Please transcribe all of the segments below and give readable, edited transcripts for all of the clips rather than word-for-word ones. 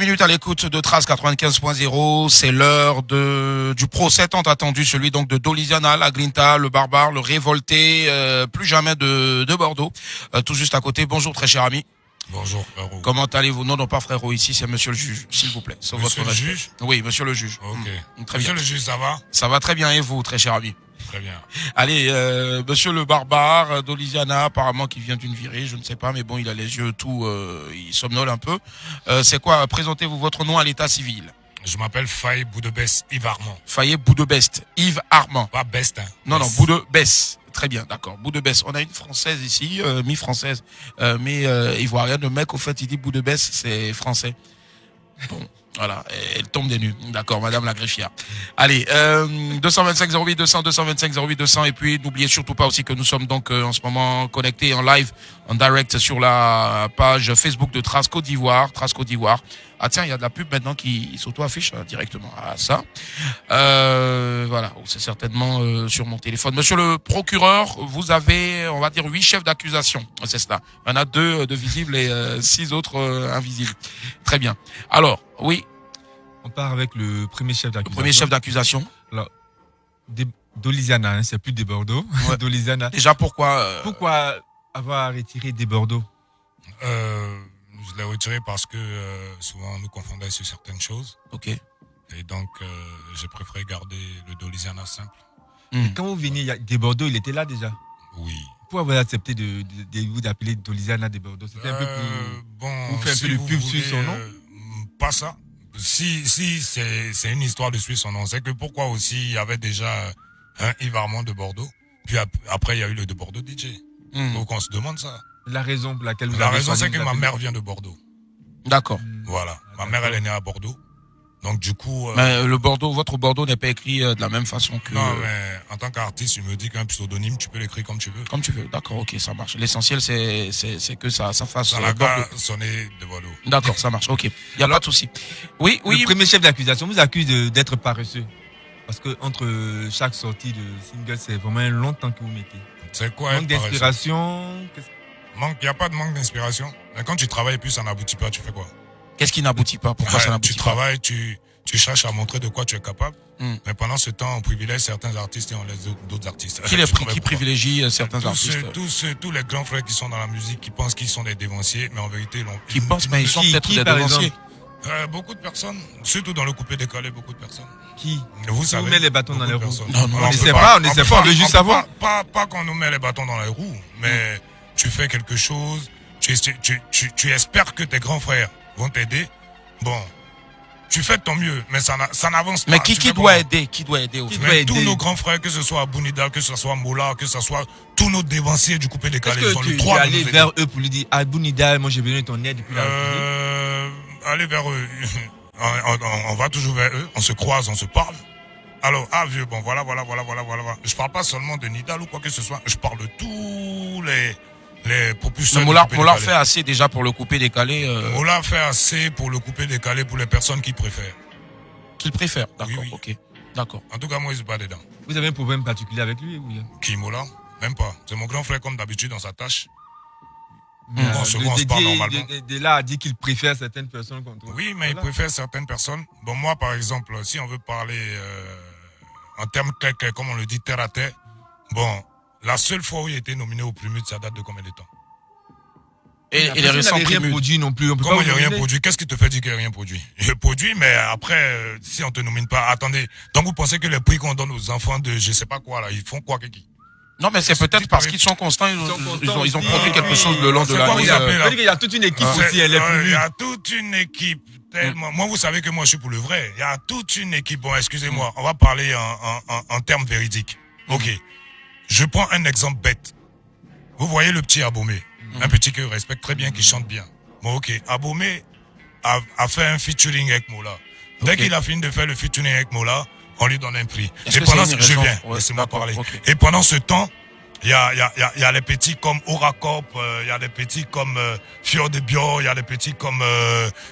Minutes à l'écoute de Trace 95.0, c'est l'heure du procès tant attendu, celui donc de Doliziana, la Grinta, le barbare, le révolté, plus jamais de Bordeaux, tout juste à côté. Bonjour très cher ami. Bonjour frérot. Comment allez-vous? Non, pas frérot, ici c'est monsieur le juge, s'il vous plaît. Monsieur le juge? Oui, monsieur le juge. Ok. Très Monsieur bien. le juge, ça va? Ça va très bien et vous, très cher ami? Très bien. Allez, monsieur le barbare, Doliziana, apparemment qui vient d'une virée, je ne sais pas, mais bon, il a les yeux tout, il somnole un peu. C'est quoi? Présentez-vous votre nom à l'état civil. Je m'appelle Faye Boudebès Yves Armand. Faye Boudebest, Yves Armand. Pas Best, hein. Non, Best. Boudebès. Très bien, d'accord. Boudebès. On a une française ici, mi-française, mais ivoirienne. Le mec, au fait, il dit Boudebès, c'est français. Bon, voilà, elle tombe des nues. D'accord, madame la greffière. Allez, 225 08 200, 225 08 200. Et puis, n'oubliez surtout pas aussi que nous sommes donc en ce moment connectés en live, en direct sur la page Facebook de Trace Côte d'Ivoire. Trace Côte d'Ivoire. Ah tiens, il y a de la pub maintenant qui s'auto-affiche directement. Ah ça. Voilà, c'est certainement sur mon téléphone. Monsieur le procureur, vous avez, on va dire, 8 chefs d'accusation. C'est cela. Il y en a 2 de visibles et 6 autres invisibles. Très bien. Alors, oui. On part avec le premier chef d'accusation. Le premier chef d'accusation. Alors, Doliziana, hein, c'est plus des Bordeaux. Ouais. Doliziana. Déjà, pourquoi Pourquoi avoir retiré des Bordeaux? Je l'ai retiré parce que souvent on nous confondait sur certaines choses. Ok. Et donc, j'ai préféré garder le Doliziana simple. Quand vous veniez des Bordeaux, il était là déjà. Oui. Pourquoi avoir accepté de vous d'appeler Doliziana des Bordeaux? C'était un peu plus... Bon, vous faites un si peu le vous pub voulez, sur son nom? Pas ça. Si c'est une histoire de suivre son nom. C'est que pourquoi aussi il y avait déjà un Yves Armand de Bordeaux. Puis après, il y a eu le de Bordeaux DJ. Donc, on se demande ça. La raison pour laquelle vous La avez raison, choisi c'est de que ma l'appeler- mère vient de Bordeaux. D'accord. Voilà. Ma mère, elle est née à Bordeaux. Donc, du coup... Mais le Bordeaux, votre Bordeaux n'est pas écrit de la même façon que... Non, mais en tant qu'artiste, je me dis qu'un pseudonyme, tu peux l'écrire comme tu veux. Comme tu veux. D'accord, ok, ça marche. L'essentiel, c'est que ça fasse Ça n'a Bordeaux. qu'à sonner de Bordeaux. D'accord, ça marche. Ok. Il y a pas de souci. Oui, oui. Le premier chef d'accusation vous accuse d'être paresseux. Parce que entre chaque sortie de single, c'est vraiment un long temps que vous mettez. C'est quoi Manque être paresseux? d'inspiration. Il n'y a pas de manque d'inspiration. Mais quand tu travailles et puis ça n'aboutit pas, tu fais quoi? Qu'est-ce qui n'aboutit pas? Pourquoi ça n'aboutit Tu pas? travailles, tu cherches à montrer de quoi tu es capable. Mais pendant ce temps, on privilège certains artistes et on laisse d'autres artistes. Qui privilégie certains artistes? Tous les grands frères qui sont dans la musique, qui pensent qu'ils sont des dévanciers, mais en vérité, Qui pensent, mais ils sont peut-être des par dévanciers. beaucoup de personnes, surtout dans le coupé décalé, beaucoup de personnes. Qui Vous savez, met les bâtons dans les beaucoup de roues? personnes. Non, non, On ne peut sait pas, on ne sait pas, on veut juste savoir. Pas qu'on nous met les bâtons dans les roues, mais tu fais quelque chose, tu espères que tes grands frères vont t'aider. Bon, tu fais de ton mieux, mais ça n'avance pas. Mais qui doit aider? Qui doit aider au Qui fait? doit Mais aider? tous nos grands frères, que ce soit Abounida, que ce soit Moula, que ce soit tous nos dévanciers du coupé Est-ce décalé, ils ont que le tu droit es de allé nous aider. vers eux pour lui dire Abounida, moi j'ai besoin de ton aide depuis la République? Aller vers eux. On va toujours vers eux, on se croise, on se parle. Alors, vieux, bon, voilà. Je parle pas seulement de Nidal ou quoi que ce soit, je parle de tous les propulseurs. Moula fait assez déjà pour le couper décalé. Moula fait assez pour le couper décalé pour les personnes qui préfèrent. Qu'il préfère. D'accord, Oui. ok. D'accord. En tout cas, moi, je suis pas dedans. Vous avez un problème particulier avec lui ou bien? Qui, Moula? Même pas. C'est mon grand frère comme d'habitude dans sa tâche. On se parle normalement. De là à dire qu'il préfère certaines personnes contre vous. Oui, mais il Voilà. préfère certaines personnes. Bon, moi, par exemple, si on veut parler en termes clairs, comme on le dit, terre à terre, bon, la seule fois où il a été nominé au Primus, ça date de combien de temps? Et Après, les vous récents n'avez rien primus. produit non plus. On peut Comment pas il n'y a vous rien nominer. produit? Qu'est-ce qui te fait dire qu'il n'y a rien produit? Je produis, mais après, si on te nomine pas, attendez. Donc vous pensez que les prix qu'on donne aux enfants de je sais pas quoi, là, ils font quoi, qui? Non, mais c'est peut-être parce qu'ils sont constants, ils ont aussi. produit quelque chose le long de C'est quoi vous l'année. appelez, là? C'est-à-dire qu'il y a toute une équipe C'est- aussi, elle est plus Il y nulle. a toute une équipe. Tellement. Moi, vous savez que moi, je suis pour le vrai. Il y a toute une équipe. Bon, excusez-moi, on va parler en termes véridiques. Ok. Je prends un exemple bête. Vous voyez le petit Abomé. Un petit que je respecte très bien, qui chante bien. Bon, ok. Abomé a fait un featuring avec Mola. Dès qu'il a fini de faire le featuring avec Mola, on lui donne un prix. Est-ce Et que pendant c'est ce une je raison? viens, Ouais, laissez-moi d'accord, parler. ok. Et pendant ce temps, il y a les petits comme Oracop, il y a des petits comme Fior de Bio, il y a des petits comme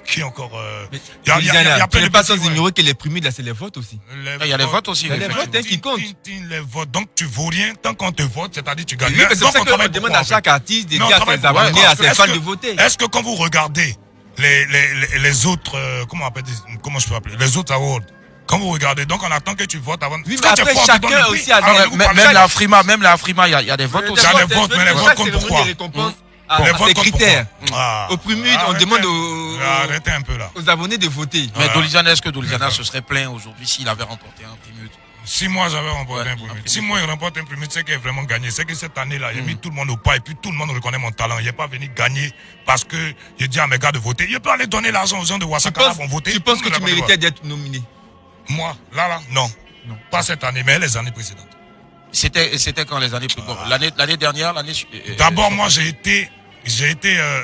qui encore il y a Tu plein n'es de pas petits, sans ouais. ignorer que les primés, là, c'est les votes aussi. Il y a les votes aussi. Il y a les effectivement. votes, hein, qui comptent. Les votes. Donc tu vaux rien tant qu'on te vote, c'est-à-dire tu gagnes. Oui, mais c'est Donc, pour ça on travaille qu'on demande pourquoi, à chaque artiste de Mais on dire à travaille ses pour- abonnés, ouais, à parce que ses est-ce fans que- de voter. Est-ce que quand vous regardez les autres, comment je peux appeler, les autres awards. Quand vous regardez, donc on attend que tu votes avant. Oui, mais après, chacun aussi a même la Frima, il y a des votes aussi. Il y a des votes, mais les votes comptent pourquoi? Les votes critères. Au Prumud, on demande arrêtez un peu là. Aux abonnés de voter. Mais Doliziana, est-ce que Doliziana se serait plaint aujourd'hui s'il avait remporté un Prumud? Si moi j'avais remporté un Prumud, si moi il remporte un Prumud, c'est qu'il a vraiment gagné. C'est que cette année-là, j'ai mis tout le monde au pas et puis tout le monde reconnaît mon talent. Il n'est pas venu gagner parce que j'ai dit à mes gars de voter. Il peut aller donner l'argent aux gens de Ouassakara pour voter. Tu penses que tu méritais d'être nominé? Moi, là, non. Pas cette année, mais les années précédentes. C'était quand les années précédentes? L'année dernière, D'abord, moi, j'ai été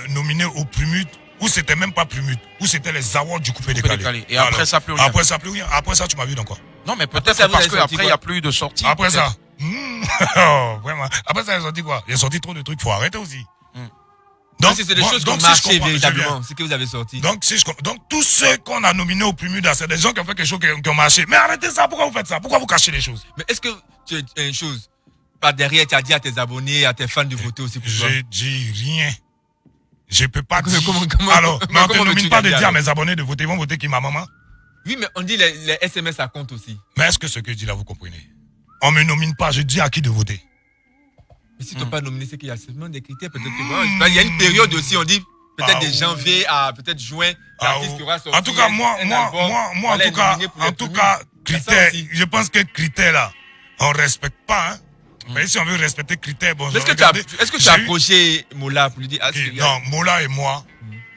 nominé au Prumud, où c'était même pas Prumud, où c'était les awards du coupé décalé. Et après ça, plus rien. Après ça, plus rien. Après ça, tu m'as vu dans quoi? Non, mais peut-être parce qu'après, il n'y a plus de sortie. Après ça. Vraiment. Après ça, ils ont dit quoi? Ils ont sorti trop de trucs, faut arrêter aussi. Donc, c'est des choses qui ont marché véritablement, ce que vous avez sorti. Donc, tous ceux qu'on a nominés au Prumud, c'est des gens qui ont fait quelque chose qui ont marché. Mais arrêtez ça, pourquoi vous faites ça? Pourquoi vous cachez les choses? Mais est-ce que tu as une chose, par derrière, tu as dit à tes abonnés, à tes fans de voter aussi pour toi? Je dis rien. Je peux pas dire. Alors, mais on ne nomine pas de dire à mes abonnés de voter. Ils vont voter qui, ma maman? Oui, mais on dit les SMS, ça compte aussi. Mais est-ce que ce que je dis là, vous comprenez? On ne me nomine pas, je dis à qui de voter. Mais si tu n'es pas nominé, c'est qu'il y a seulement des critères. Peut-être que il y a une période aussi, on dit peut-être de janvier à peut-être juin, l'artiste qui aura sorti. En tout cas, moi, en tout cas, critères, je pense que critères là, on ne respecte pas, hein. Mais si on veut respecter critères, bon, est-ce que tu as approché Mola pour lui dire? Non, Mola et moi,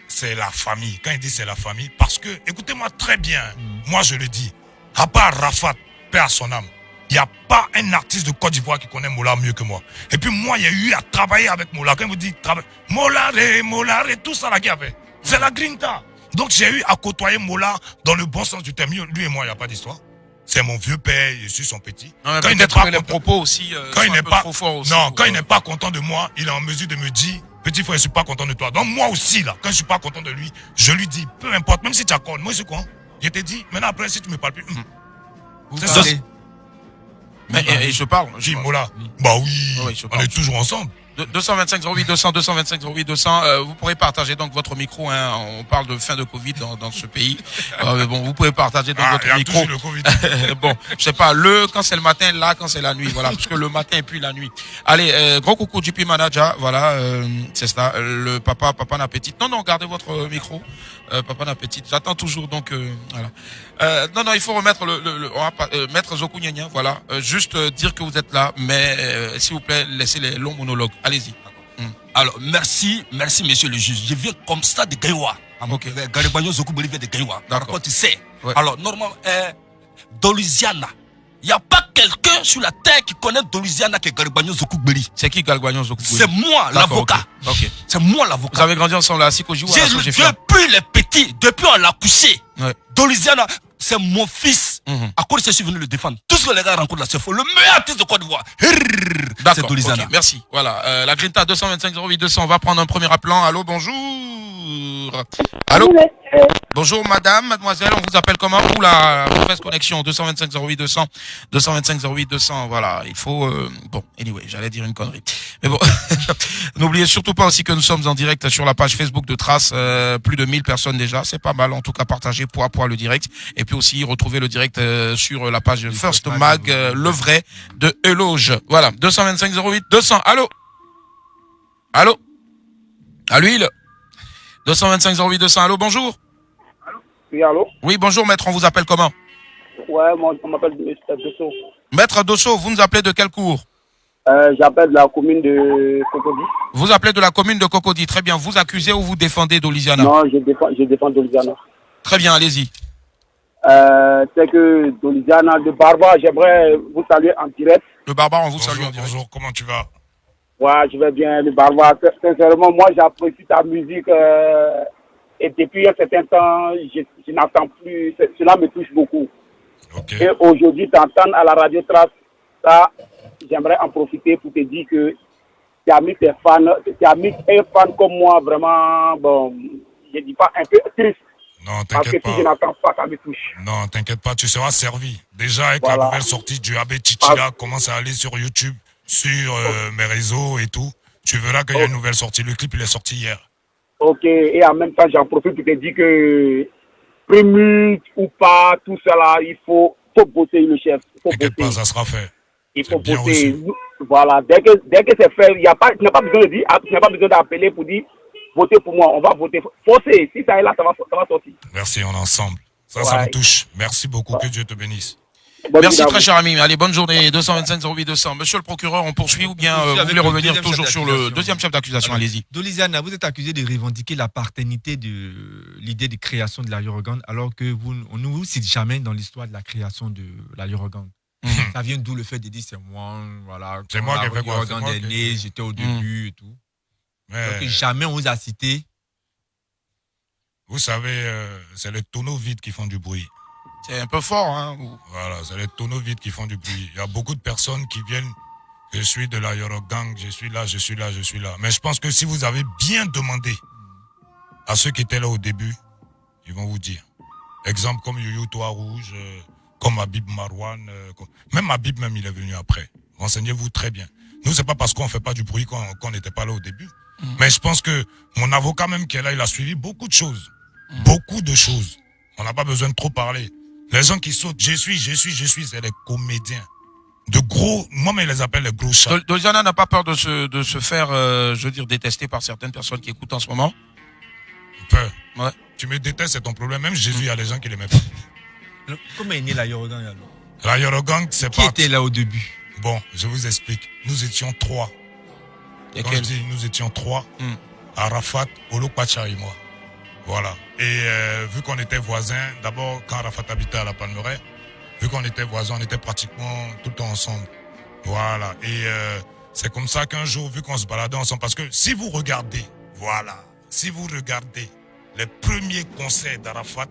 c'est la famille. Quand il dit c'est la famille, parce que, écoutez-moi très bien, moi je le dis, à part Rafat, paix à son âme, il n'y a pas un artiste de Côte d'Ivoire qui connaît Mola mieux que moi. Et puis moi, il y a eu à travailler avec Mola. Quand il vous dit Molare, tout ça là qu'il y avait. C'est la grinta. Donc j'ai eu à côtoyer Mola dans le bon sens du terme. Lui et moi, il n'y a pas d'histoire. C'est mon vieux père, je suis son petit. Non, quand il n'est pas content, les propos aussi, quand il n'est pas trop fort aussi. Non, quand il n'est pas content de moi, il est en mesure de me dire, petit frère, je suis pas content de toi. Donc moi aussi là, quand je suis pas content de lui, je lui dis, peu importe, même si tu accordes, moi c'est quoi? Je te dis, maintenant après si tu me parles plus, c'est ça. Mais et je parle. Dis Mola. Bah oui, on est toujours ensemble. 225 08 200 225 08 200 vous pourrez partager donc votre micro, hein. On parle de fin de Covid dans ce pays. Bon, vous pouvez partager donc votre micro. Le COVID. Bon, je sais pas, quand c'est le matin, là quand c'est la nuit, voilà, parce que le matin et puis la nuit. Allez, gros coucou JP Manager, voilà, c'est ça, le papa n'appétit. Non, gardez votre micro. Papa n'appétit. J'attends toujours donc voilà. Non, il faut remettre Maître Zokou Nyanya, voilà. Juste dire que vous êtes là, mais s'il vous plaît, laissez les longs monologues. Allez-y. Alors, merci, monsieur le juge. Je viens comme ça de Gaïwa. Ok. Garibagnon Zokou Beli vient de Gaïwa. D'accord. Tu sais. Ouais. Alors, normalement, Doliziana. Il n'y a pas quelqu'un sur la terre qui connaît Doliziana que Garibagnon Zokou Beli. C'est qui Garibagnon Zokou Beli? C'est moi, l'avocat. Ok. C'est moi, l'avocat. Vous avez grandi ensemble à Sikoji ou à la Sogefia? Depuis les petits, depuis on l'a couché. Ouais. Doliziana, c'est mon fils. À cause de ça, je suis venu le défendre. Tout ce que les gars rencontrent là, c'est faux. Le meilleur artiste de Côte d'Ivoire. C'est Doliziana. Okay, merci. Voilà. La Grinta 225 08 200. On va prendre un premier appelant. Allô, bonjour. Allô. Bonjour, madame, mademoiselle. On vous appelle comment? Ou la mauvaise connexion? 225 08 200. 225 08 200. Voilà. Il faut, bon, anyway, j'allais dire une connerie. Mais bon. N'oubliez surtout pas aussi que nous sommes en direct sur la page Facebook de Trace. Plus de 1000 personnes déjà. C'est pas mal. En tout cas, partagez point à point le direct. Et puis aussi, retrouvez le direct sur la page First Mag, le vrai de Eloge. Voilà. 225 08 200. Allô? Allô? À l'huile? 225 08 200. Allô, bonjour? Oui, allô? Oui, bonjour, maître. On vous appelle comment? Ouais, moi, on m'appelle Dosso. Maître Dosso, vous nous appelez de quelle cour? J'appelle de la commune de Cocody. Vous appelez de la commune de Cocody. Très bien. Vous accusez ou vous défendez Doliziana? Non, je défends Doliziana. Très bien, allez-y. C'est que Doliziana de Barba, j'aimerais vous saluer en direct. Le barbare, on vous salue en direct. Bonjour, comment tu vas? Ouais, je vais bien, le Barba. Sincèrement, moi, j'apprécie ta musique. Et depuis un certain temps, je n'entends plus. Cela me touche beaucoup. Okay. Et aujourd'hui, t'entends à la radio Trace, ça, j'aimerais en profiter pour te dire que tu as mis tes fans, tu as mis un fan comme moi, vraiment, bon, je dis pas un peu triste. Non, parce que t'inquiète pas. si je n'entends pas, ça me touche. Non, t'inquiète pas, tu seras servi. Déjà, avec Voilà. la nouvelle sortie du AB Chichila, commence à aller sur YouTube, sur mes réseaux et tout. Tu verras qu'il y a une nouvelle sortie. Le clip, il est sorti hier. Ok, et en même temps, j'en profite pour te dire que, prémute ou pas, tout ça là, il faut bosser le chef. T'inquiète pas, ça sera fait. Il faut bien bosser. reçu. Voilà, dès que c'est fait, tu n'as pas besoin de dire, tu n'as pas besoin d'appeler pour dire, votez pour moi, on va voter. Forcez, si ça est là, ça va sortir. Merci, on est ensemble. Ça me touche. Merci beaucoup, que Dieu te bénisse. Merci très cher ami. Allez, bonne journée. 225 08 200. Monsieur le procureur, on poursuit ou bien vous voulez revenir toujours sur le deuxième chef d'accusation? Allez-y. Doliziana, vous êtes accusé de revendiquer la paternité de l'idée de création de la Eurogang, alors que on ne vous cite jamais dans l'histoire de la création de la Eurogang. Ça vient d'où le fait de dire c'est moi, voilà. C'est moi qui ai fait quoi? C'est moi qui j'étais au début et tout. Mais Donc jamais on vous a cité. vous savez, c'est les tonneaux vides qui font du bruit. C'est un peu fort, hein. Voilà, c'est les tonneaux vides qui font du bruit. Il y a beaucoup de personnes qui viennent, je suis de la Eurogang, je suis là. Mais je pense que si vous avez bien demandé à ceux qui étaient là au début, ils vont vous dire. Exemple comme Yoyo Toit Rouge, comme Habib Marouane, même Habib il est venu après. Renseignez-vous très bien. Nous, c'est pas parce qu'on fait pas du bruit qu'on n'était pas là au début. Mais je pense que mon avocat même qui est là, il a suivi beaucoup de choses. Beaucoup de choses. On n'a pas besoin de trop parler. Les gens qui sautent, je suis, c'est les comédiens. De gros, moi-même, je les appelle les gros chats. Doliziana n'a pas peur de se faire, je veux dire, détester par certaines personnes qui écoutent en ce moment? Peur. Ouais. Tu me détestes, c'est ton problème. Même Jésus, il y a des gens qui ne l'aimaient pas. Comment est née la Eurogang alors? La Eurogang, c'est Qui pas... était là au début? Bon, je vous explique. Nous étions 3. Quand je dis nous étions 3, Arafat, Olo Pacha et moi. Voilà. Et vu qu'on était voisins, d'abord quand Arafat habitait à la Palmeraie, vu qu'on était voisins, on était pratiquement tout le temps ensemble. Voilà. Et c'est comme ça qu'un jour, vu qu'on se baladait ensemble, parce que si vous regardez, voilà, si vous regardez les premiers concerts d'Arafat,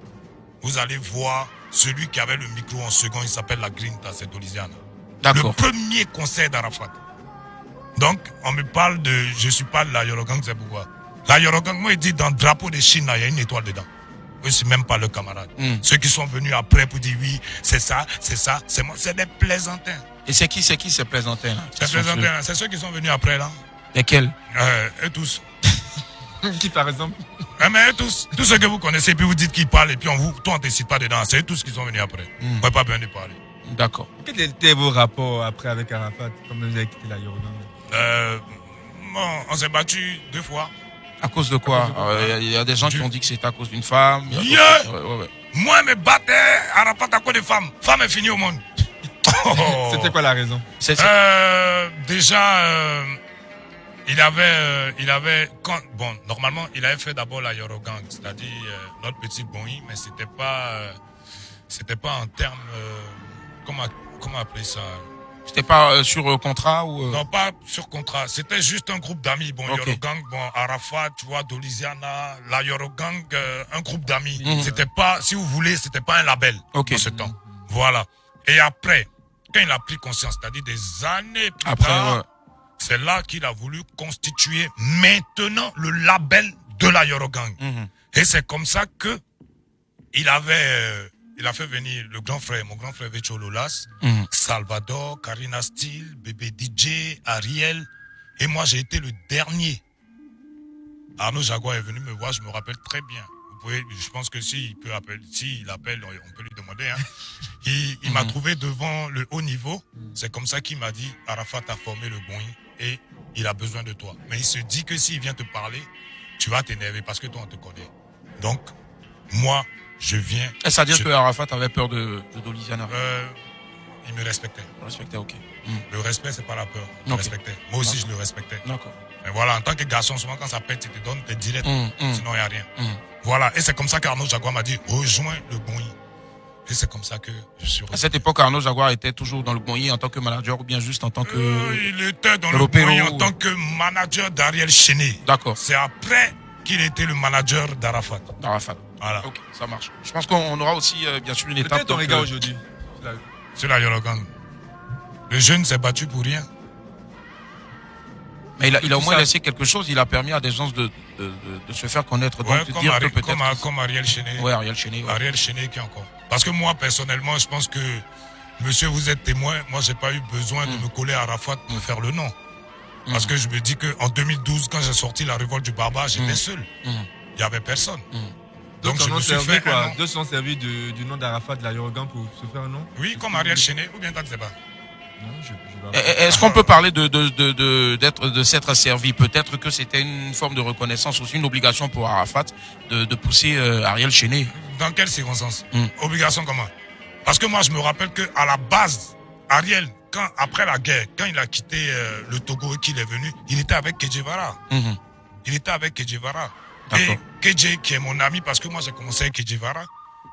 vous allez voir celui qui avait le micro en second, il s'appelle la Grinta, c'est Doliziana. D'accord. Le premier concert d'Arafat. Donc, on me parle de, je suis pas de la Eurogang, c'est pourquoi. La Eurogang, moi, il dit dans le drapeau de Chine, il y a une étoile dedans. Eux, c'est même pas le camarade. Ceux qui sont venus après pour dire oui, c'est ça, c'est moi, c'est des plaisantins. Et c'est qui ces plaisantins là? C'est plaisantins, c'est ceux qui sont venus après là. Lesquels? Eux tous. Qui par exemple? Mais eux tous ceux que vous connaissez, puis vous dites qu'ils parlent, et puis toi on ne te cite pas dedans. C'est eux tous qui sont venus après. On n'a pas besoin de parler. D'accord. Quels étaient vos rapports après avec Arafat, comme vous avez quitté la Eurogang? Bon, on s'est battu 2 fois. À cause de quoi? Il y a des gens qui ont dit que c'était à cause d'une femme. Ouais. Moi, je me battais Arafat à cause des femmes. Femme est finie au monde. C'était quoi la raison? Déjà, il avait normalement, il avait fait d'abord la Eurogang, c'est-à-dire notre petit Boeing, mais c'était pas en termes, comment appeler ça? C'était pas sur contrat ou Non, pas sur contrat. C'était juste un groupe d'amis. Bon, okay. Eurogang, Arafat, tu vois, Doliziana, la Eurogang, un groupe d'amis. C'était pas, si vous voulez, c'était pas un label dans ce temps. Voilà. Et après, quand il a pris conscience, c'est-à-dire des années plus tard, c'est là qu'il a voulu constituer maintenant le label de la Eurogang. Et c'est comme ça que il a fait venir le grand frère, mon grand frère Vecho Lolas, Salvador, Karina Steele, Bébé DJ, Ariel. Et moi, j'ai été le dernier. Arnaud Jaguar est venu me voir, je me rappelle très bien. Je pense que s'il appelle, on peut lui demander. Hein. Il m'a trouvé devant le haut niveau. C'est comme ça qu'il m'a dit, Arafat a formé le Boeing et il a besoin de toi. Mais il se dit que s'il vient te parler, tu vas t'énerver parce que toi, on te connaît. Donc, moi, je viens... Est-ce à dire que Arafat avait peur de Doliziana? Il me respectait. Il me respectait, ok. Le respect, c'est pas la peur. Il me respectait. Moi aussi, je le respectais. D'accord. Mais voilà, en tant que garçon, souvent quand ça pète, il te donne des directs. Sinon, il n'y a rien. Voilà. Et c'est comme ça qu'Arnaud Jaguar m'a dit, rejoins le Boeing. Et c'est comme ça que je suis resté. À cette époque, Arnaud Jaguar était toujours dans le Boeing en tant que manager ou bien juste en tant que... il était dans le Boeing en tant que manager d'Ariel Chéné. D'accord. C'est après qu'il était le manager d'Arafat. Voilà. Ok, ça marche. Je pense qu'on aura aussi, bien sûr, une étape... Peut-être ton regard aujourd'hui. C'est la Eurogang. Le jeune s'est battu pour rien. Mais il a au moins laissé quelque chose. Il a permis à des gens de se faire connaître. Donc, ouais, comme Ariel Chéné. Ouais, Ariel Chéné. Ouais. Ariel Chéné qui encore. Parce que moi, personnellement, je pense que, monsieur, vous êtes témoin. Moi, j'ai pas eu besoin de me coller à Arafat pour me faire le nom. Parce que je me dis qu'en 2012, quand j'ai sorti La Révolte du Barba, j'étais seul. Il n'y avait personne. Donc je me suis fait un nom. Deux sont servis du nom d'Arafat de la Yorogan pour se faire un nom. Oui, comme Ariel Chenet, ou bien tu ne sais pas. Non, Est-ce qu'on peut parler de s'être servi? Peut-être que c'était une forme de reconnaissance, aussi une obligation pour Arafat de pousser Ariel Chenet. Dans quelles circonstances? Obligation comment? Parce que moi, je me rappelle qu'à la base, Ariel, après la guerre, quand il a quitté le Togo et qu'il est venu, il était avec Kedjevara. Il était avec Kedjevara. Et Kedje, qui est mon ami, parce que moi, j'ai commencé avec Kedjevara.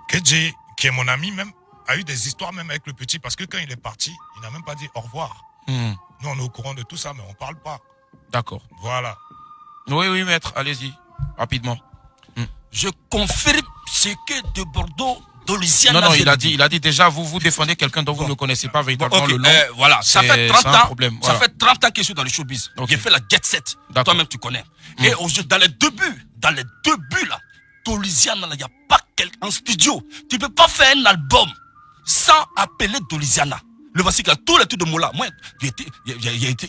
Kedje, qui est mon ami même, a eu des histoires même avec le petit, parce que quand il est parti, il n'a même pas dit au revoir. Nous, on est au courant de tout ça, mais on ne parle pas. D'accord. Voilà. Oui, maître, allez-y, rapidement. Je confirme ce que de Bordeaux, Doliziana. Non, il a dit déjà, vous défendez quelqu'un dont vous ne connaissez pas véritablement le nom. Voilà, ça fait 30 ans. Problème. Ça fait 30 ans que je suis dans le showbiz. J'ai fait la Jet Set. Toi-même, tu connais. Et dans les débuts là, Doliziana, il n'y a pas quelqu'un en studio. Tu ne peux pas faire un album sans appeler Doliziana. Le voici a tous les trucs de Moula. Moi, il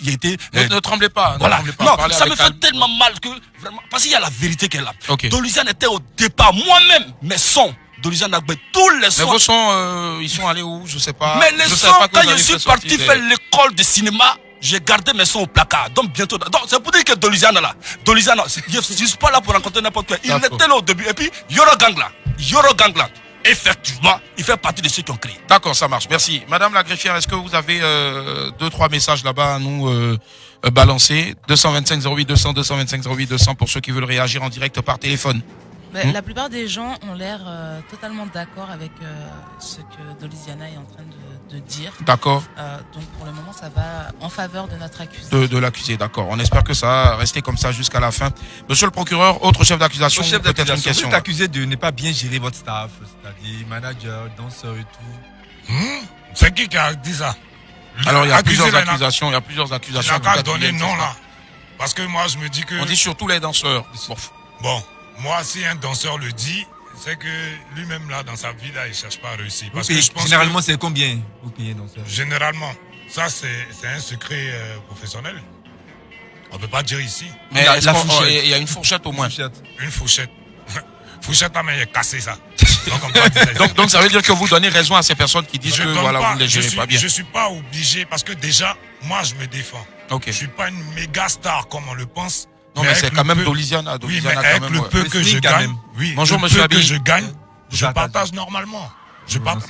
a été. Ne tremblez pas. Voilà. Ne tremblez pas, non, ça me fait tellement mal que vraiment. Parce qu'il y a la vérité qui est là. Doliziana était au départ. Moi-même, mes sons. Doliziana, tous les sons. Mais vos sons, ils sont allés où? Je sais pas. Mais les sons, quand je suis parti faire l'école de cinéma, j'ai gardé mes sons au placard. Donc bientôt. Donc c'est pour dire que Doliziana là. Doliziana, je ne suis pas là pour rencontrer n'importe qui. Il était là au début. Et puis, Yorogang là. Effectivement, il fait partie de ceux qui ont créé. D'accord, ça marche. Merci. Madame la greffière, est-ce que vous avez 2-3 messages là-bas à nous balancer? 225 08 200, 225 08 200 pour ceux qui veulent réagir en direct par téléphone. La plupart des gens ont l'air totalement d'accord avec ce que Doliziana est en train de dire. D'accord. Donc pour le moment, ça va en faveur de notre accusé. De l'accusé, d'accord. On espère que ça va rester comme ça jusqu'à la fin. Monsieur le procureur, autre chef d'accusation, peut-être une question. Vous êtes accusé de ne pas bien gérer votre staff, c'est-à-dire manager, danseur et tout. C'est qui a dit ça? Alors il y a plusieurs accusations. Il y a plusieurs accusations. Il n'a qu'à donner non là. Parce que moi je me dis que. On dit surtout les danseurs. Bon. Moi, si un danseur le dit, c'est que lui-même, là, dans sa vie, là, il ne cherche pas à réussir. Parce que je pense généralement, c'est combien vous payez danseur? Généralement. Ça, c'est un secret professionnel. On ne peut pas dire ici. Mais il y a une fourchette au moins. Une fourchette. Fourchette, mais il est cassé, ça. Donc, ça veut dire que vous donnez raison à ces personnes qui disent que voilà, vous ne les gérez pas bien. Je ne suis pas obligé, parce que déjà, moi, je me défends. Je ne suis pas une méga star comme on le pense. Non, mais c'est quand même Doliziana. Oui, mais avec le peu que je gagne, bonjour, monsieur le peu que je gagne, je partage normalement.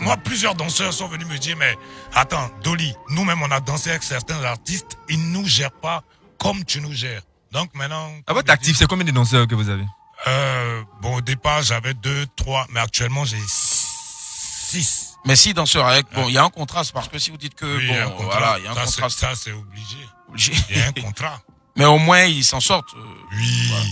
Moi, plusieurs danseurs sont venus me dire, mais attends, Dolly, nous-mêmes, on a dansé avec certains artistes, ils ne nous gèrent pas comme tu nous gères. Donc maintenant... À votre actif, c'est combien de danseurs que vous avez? Bon, au départ, j'avais 2, 3, mais actuellement, j'ai 6. Mais 6 danseurs avec... Bon, il y a un contraste, parce que si vous dites que... Oui, bon, voilà, il y a un contraste. Ça, c'est obligé. Il y a un contrat. Mais au moins, ils s'en sortent. Oui. Voilà.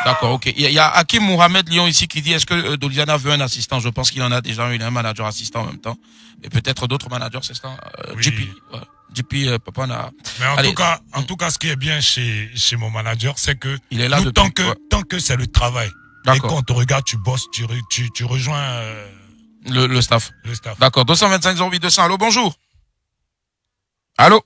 D'accord, ok. Il y a Hakim Mohamed Lyon ici qui dit, est-ce que Doliziana veut un assistant? Je pense qu'il en a déjà un manager assistant en même temps. Et peut-être d'autres managers assistants. JP. JP, Papa n'a... Mais en tout cas, ce qui est bien chez mon manager, c'est que... Il est là nous, tant que c'est le travail. Et quand on te regarde, tu bosses, tu rejoins... Le staff. Le staff. D'accord. 225 08 200. Allô, bonjour. Allô?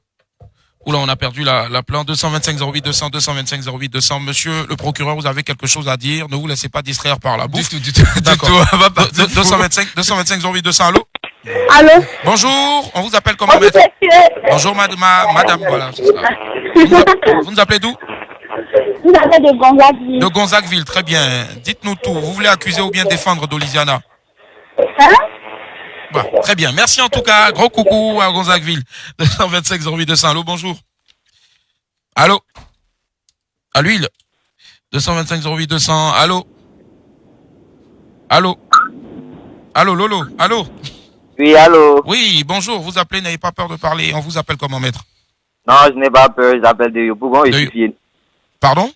Oula, on a perdu la plan. 225 08 200, 225 08 200. Monsieur le procureur, vous avez quelque chose à dire. Ne vous laissez pas distraire par la bouffe. Du tout. D'accord. 225 08 200. Allô? Allô? Bonjour. On vous appelle comment, maître? Bonjour, madame. Voilà, c'est ça. Vous nous appelez d'où? Vous appelez de Gonzagueville. De Gonzagueville, très bien. Dites-nous tout. Vous voulez accuser ou bien défendre Doliziana? Hein? Bah, très bien. Merci en tout cas. Gros coucou à Gonzagueville. 225 08 200. Allô, bonjour. Allô? À l'huile. 225 08 200. Allô? Allô? Allô, Lolo? Allô? Oui, allô? Oui, bonjour. Vous appelez, n'ayez pas peur de parler. On vous appelle comment, maître? Non, je n'ai pas peur. J'appelle de Yopougon et je suis Fieni. Pardon?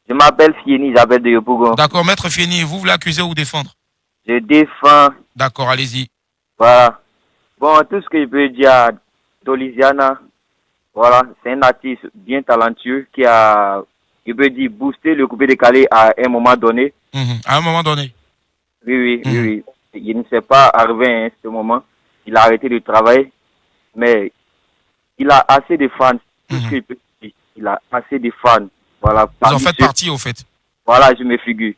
Je m'appelle Fieni, j'appelle de Yopougon. D'accord, maître Fieni, vous voulez accuser ou défendre? Je défends. D'accord, allez-y. Voilà. Bon, tout ce que je peux dire à Doliziana, voilà, c'est un artiste bien talentueux qui a, je peux dire, boosté le coupé décalé à un moment donné. À un moment donné? Oui. Il ne s'est pas arrivé à ce moment. Il a arrêté de travailler, mais il a assez de fans. Tout ce que je peux dire. qu'il a assez de fans. Voilà. Vous en faites partie, au fait. Voilà, je me figure.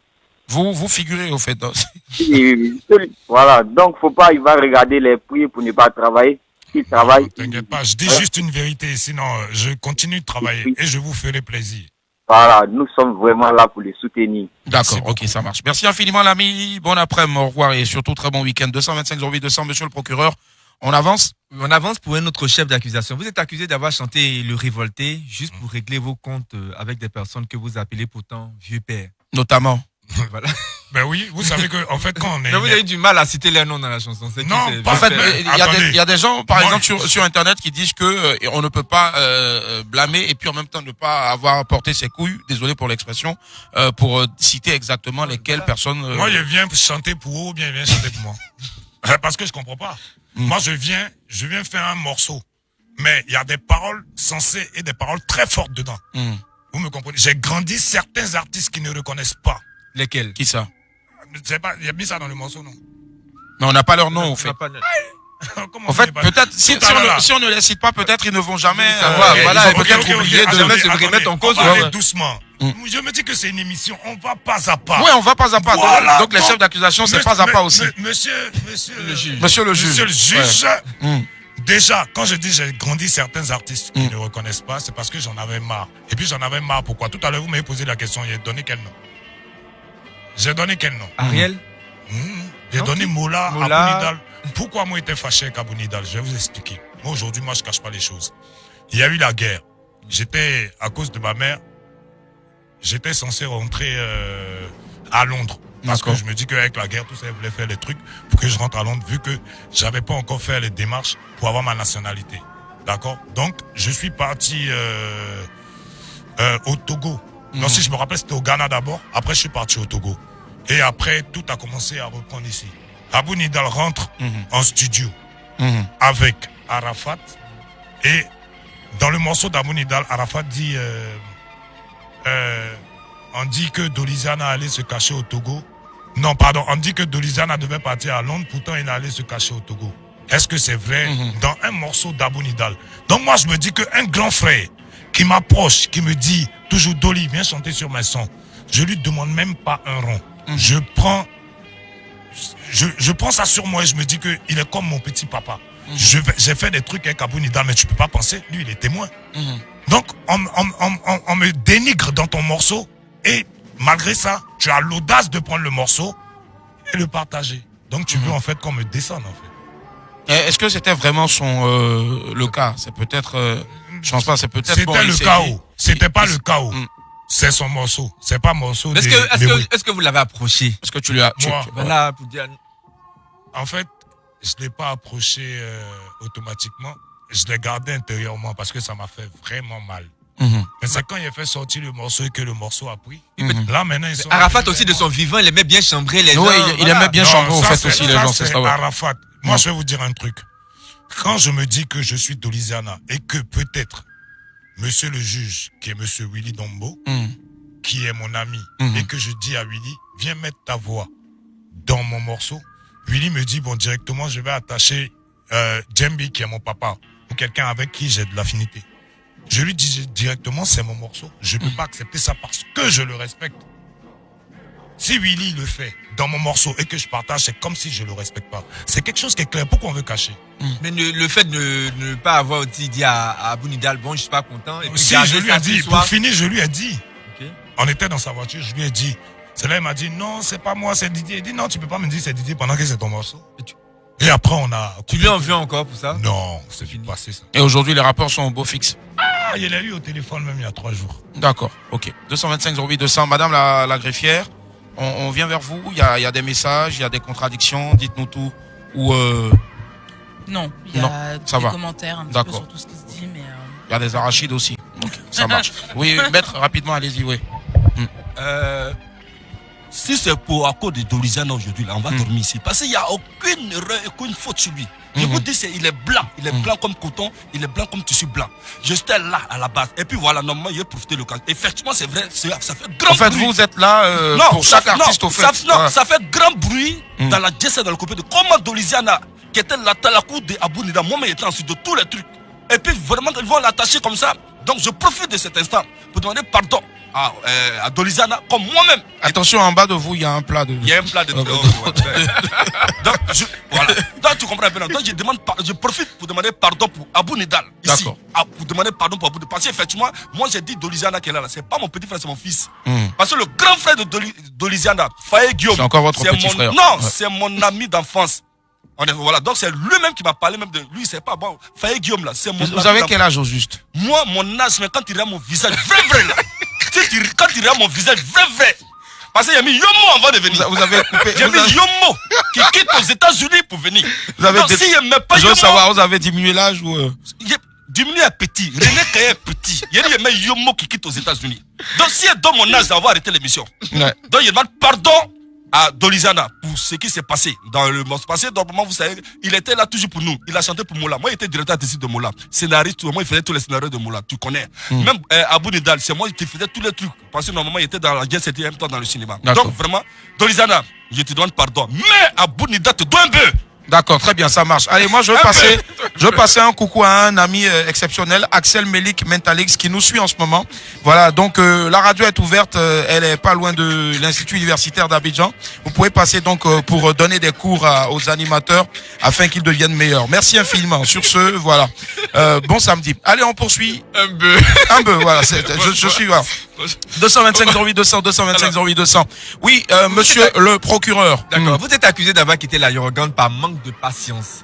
Vous figurez, au fait. Voilà, donc faut pas, il va regarder les prix pour ne pas travailler. S'il travaille. T'inquiète pas, je dis juste une vérité, sinon je continue de travailler et je vous ferai plaisir. Voilà, nous sommes vraiment là pour les soutenir. D'accord, ok, ça marche. Merci infiniment, l'ami. Bon après-midi, au revoir et surtout très bon week-end. 225 08 200, monsieur le procureur. On avance? On avance pour un autre chef d'accusation. Vous êtes accusé d'avoir chanté Le Révolté juste pour régler vos comptes avec des personnes que vous appelez pourtant vieux pères. Notamment. Voilà. Ben oui, vous savez que, en fait, quand on est. Mais vous avez du mal à citer les noms dans la chanson. Non, en fait, il y a des gens, par exemple, sur Internet qui disent que on ne peut pas blâmer et puis en même temps ne pas avoir porté ses couilles, désolé pour l'expression, pour citer exactement lesquelles personnes. Moi, je viens chanter pour eux ou bien je viens chanter pour moi. Parce que je comprends pas. Moi, je viens faire un morceau. Mais il y a des paroles sensées et des paroles très fortes dedans. Vous me comprenez? J'ai grandi certains artistes qui ne reconnaissent pas. Lesquels? Qui ça? Je sais pas, il y a mis ça dans le morceau, non? Mais on n'a pas leur nom, en fait. En fait, peut-être, si on ne les cite pas, peut-être ils ne vont jamais savoir. Voilà, ils vont peut-être oublier de jamais se remettre en cause. On va aller doucement. Je me dis que c'est une émission, on va pas à pas. Oui, on va pas à pas. Voilà, donc les chefs d'accusation, c'est pas à pas aussi. Monsieur le juge. Déjà, quand je dis j'ai grandi certains artistes qui ne reconnaissent pas, c'est parce que j'en avais marre. Et puis j'en avais marre. Pourquoi? Tout à l'heure, vous m'avez posé la question, j'ai donné quel nom? J'ai donné quel nom? Ariel? J'ai donné Mola. Abounidal. Pourquoi moi j'étais fâché avec Abounidal? Je vais vous expliquer. Moi aujourd'hui, je cache pas les choses. Il y a eu la guerre. J'étais, à cause de ma mère, j'étais censé rentrer à Londres. Parce que je me dis qu'avec la guerre, tout ça, ils voulaient faire les trucs pour que je rentre à Londres, vu que j'avais pas encore fait les démarches pour avoir ma nationalité. D'accord? Donc, je suis parti au Togo. Non, si je me rappelle, c'était au Ghana d'abord. Après, je suis parti au Togo. Et après, tout a commencé à reprendre ici. Abounidal rentre en studio avec Arafat. Et dans le morceau d'Abounidal, Arafat dit... on dit que Doliziana allait se cacher au Togo. Non, pardon, on dit que Doliziana devait partir à Londres, pourtant il allait se cacher au Togo. Est-ce que c'est vrai? Dans un morceau d'Abounidal. Donc moi je me dis qu'un grand frère qui m'approche, qui me dit toujours Dolly, viens chanter sur mes sons. Je lui demande même pas un rond. Je prends ça sur moi et je me dis que il est comme mon petit papa. J'ai fait des trucs avec Abounidal, mais tu peux pas penser, lui il est témoin. Donc on me dénigre dans ton morceau et malgré ça, tu as l'audace de prendre le morceau et le partager. Donc tu veux en fait qu'on me descende en fait. Est-ce que c'était vraiment le cas? C'est peut-être, je pense pas, c'est peut-être. C'était le chaos. C'était pas le chaos. C'est son morceau. C'est pas morceau. Est-ce que vous l'avez approché? Est-ce que tu lui as? Voilà, pour dire. En fait, je l'ai pas approché automatiquement. Je l'ai gardé intérieurement parce que ça m'a fait vraiment mal. Mais c'est quand il a fait sortir le morceau et que le morceau a pris. Là maintenant, Arafat aussi de son vivant, il aimait bien chambrer les gens. Oui, il aimait bien chambrer au fait aussi les gens. C'est Arafat. Moi, je vais vous dire un truc. Quand je me dis que je suis Doliziana et que peut-être monsieur le juge, qui est monsieur Willy Dombo, qui est mon ami, et que je dis à Willy, viens mettre ta voix dans mon morceau. Willy me dit, bon, directement, je vais attacher Djembi, qui est mon papa, ou quelqu'un avec qui j'ai de l'affinité. Je lui dis directement, c'est mon morceau. Je ne peux pas accepter ça parce que je le respecte. Si Willy le fait dans mon morceau et que je partage, c'est comme si je le respecte pas. C'est quelque chose qui est clair. Pourquoi on veut cacher? Mais le fait de ne pas avoir aussi dit à Abounidal, bon, je suis pas content. Et puis si, je lui ai dit, pour finir, je lui ai dit. On était dans sa voiture, je lui ai dit. C'est là, il m'a dit, non, c'est pas moi, c'est Didier. Il dit, non, tu peux pas me dire c'est Didier pendant que c'est ton morceau. Et après, on a... Tu lui en veux encore pour ça? Non, c'est fini passé ça. Et aujourd'hui, les rapports sont au beau fixe. Ah, il l'a eu au téléphone même il y a 3 jours. D'accord, ok. 225 08 200. Madame la greffière, on vient vers vous. Il y a des messages, il y a des contradictions. Dites-nous tout. Ou non, il y a des commentaires un petit peu sur tout ce qui se dit, mais... Il y a des arachides aussi. Ok, ça marche. Oui, maître, rapidement, allez-y, oui. Si c'est à cause de Doliziana aujourd'hui, là, on va dormir ici. Parce qu'il n'y a aucune erreur et aucune faute sur lui. Je vous dis, il est blanc. Il est blanc comme coton. Il est blanc comme tissu blanc. J'étais là à la base. Et puis voilà, normalement, il a profité le cas. Effectivement, c'est vrai, ça fait grand bruit. En fait, vous êtes là pour chaque artiste, au fait. Ça fait grand bruit dans la jazz dans le coupé de comment Doliziana, qui était là à la cour de Abounidal, moi, mais il était ensuite de tous les trucs. Et puis vraiment, ils vont l'attacher comme ça. Donc je profite de cet instant pour demander pardon à Dolizana, comme moi-même. Attention, en bas de vous, il y a un plat de... Il y a un plat de... Donc, voilà. Donc, tu comprends un peu. Donc, je profite pour demander pardon pour Abou Nidal, ici. Pour demander pardon pour Abou Nidal. Parce qu'effectivement, moi, j'ai dit Dolizana qu'elle est là. C'est pas mon petit frère, c'est mon fils. Parce que le grand frère de Dolizana, Faye Guillaume... C'est encore votre petit frère. Non, c'est mon ami d'enfance. Voilà, donc c'est lui-même qui m'a parlé même de lui, c'est pas bon. Faye Guillaume là, c'est mon... Vous avez quel âge au juste? Moi, mon âge, mais quand tu regardes mon visage, vrai là. Quand tu regardes mon visage, vrai. Parce qu'il y a mis Yomo avant de venir. Vous avez coupé. J'ai mis Yomo qui quitte aux États-Unis pour venir. Vous avez donc, si il met pas je veux savoir, vous avez diminué l'âge ou... Diminué à petit. René Kaye est petit. Il y a mis Yomo qui quitte aux États-Unis. Donc, si elle donne mon âge, on va arrêter l'émission. Ouais. Donc, il demande pardon à Dolizana pour ce qui s'est passé dans le morceau passé. Normalement, vous savez, il était là toujours pour nous. Il a chanté pour Moula. Moi, il était directeur artistique de Moula. Scénariste, moi, il faisait tous les scénarios de Moula. Tu connais. Même Abou Nidal, c'est moi qui faisais tous les trucs. Parce que normalement, il était dans la guerre, c'était en même temps dans le cinéma. Donc, vraiment, Dolizana, je te demande pardon. Mais Abou Nidal te doit un peu. D'accord, très bien, ça marche. Allez, moi, je veux passer un coucou à un ami exceptionnel, Axel Melik Mentalix, qui nous suit en ce moment. Voilà, donc la radio est ouverte, elle est pas loin de l'Institut universitaire d'Abidjan. Vous pouvez passer donc pour donner des cours aux animateurs afin qu'ils deviennent meilleurs. Merci infiniment. Sur ce, voilà. Bon samedi. Allez, on poursuit. Un peu, voilà. Je suis voilà. 225 08 200, 225 08 200. Oui, monsieur le procureur. D'accord. Vous êtes accusé d'avoir quitté la Eurogan par manque de patience.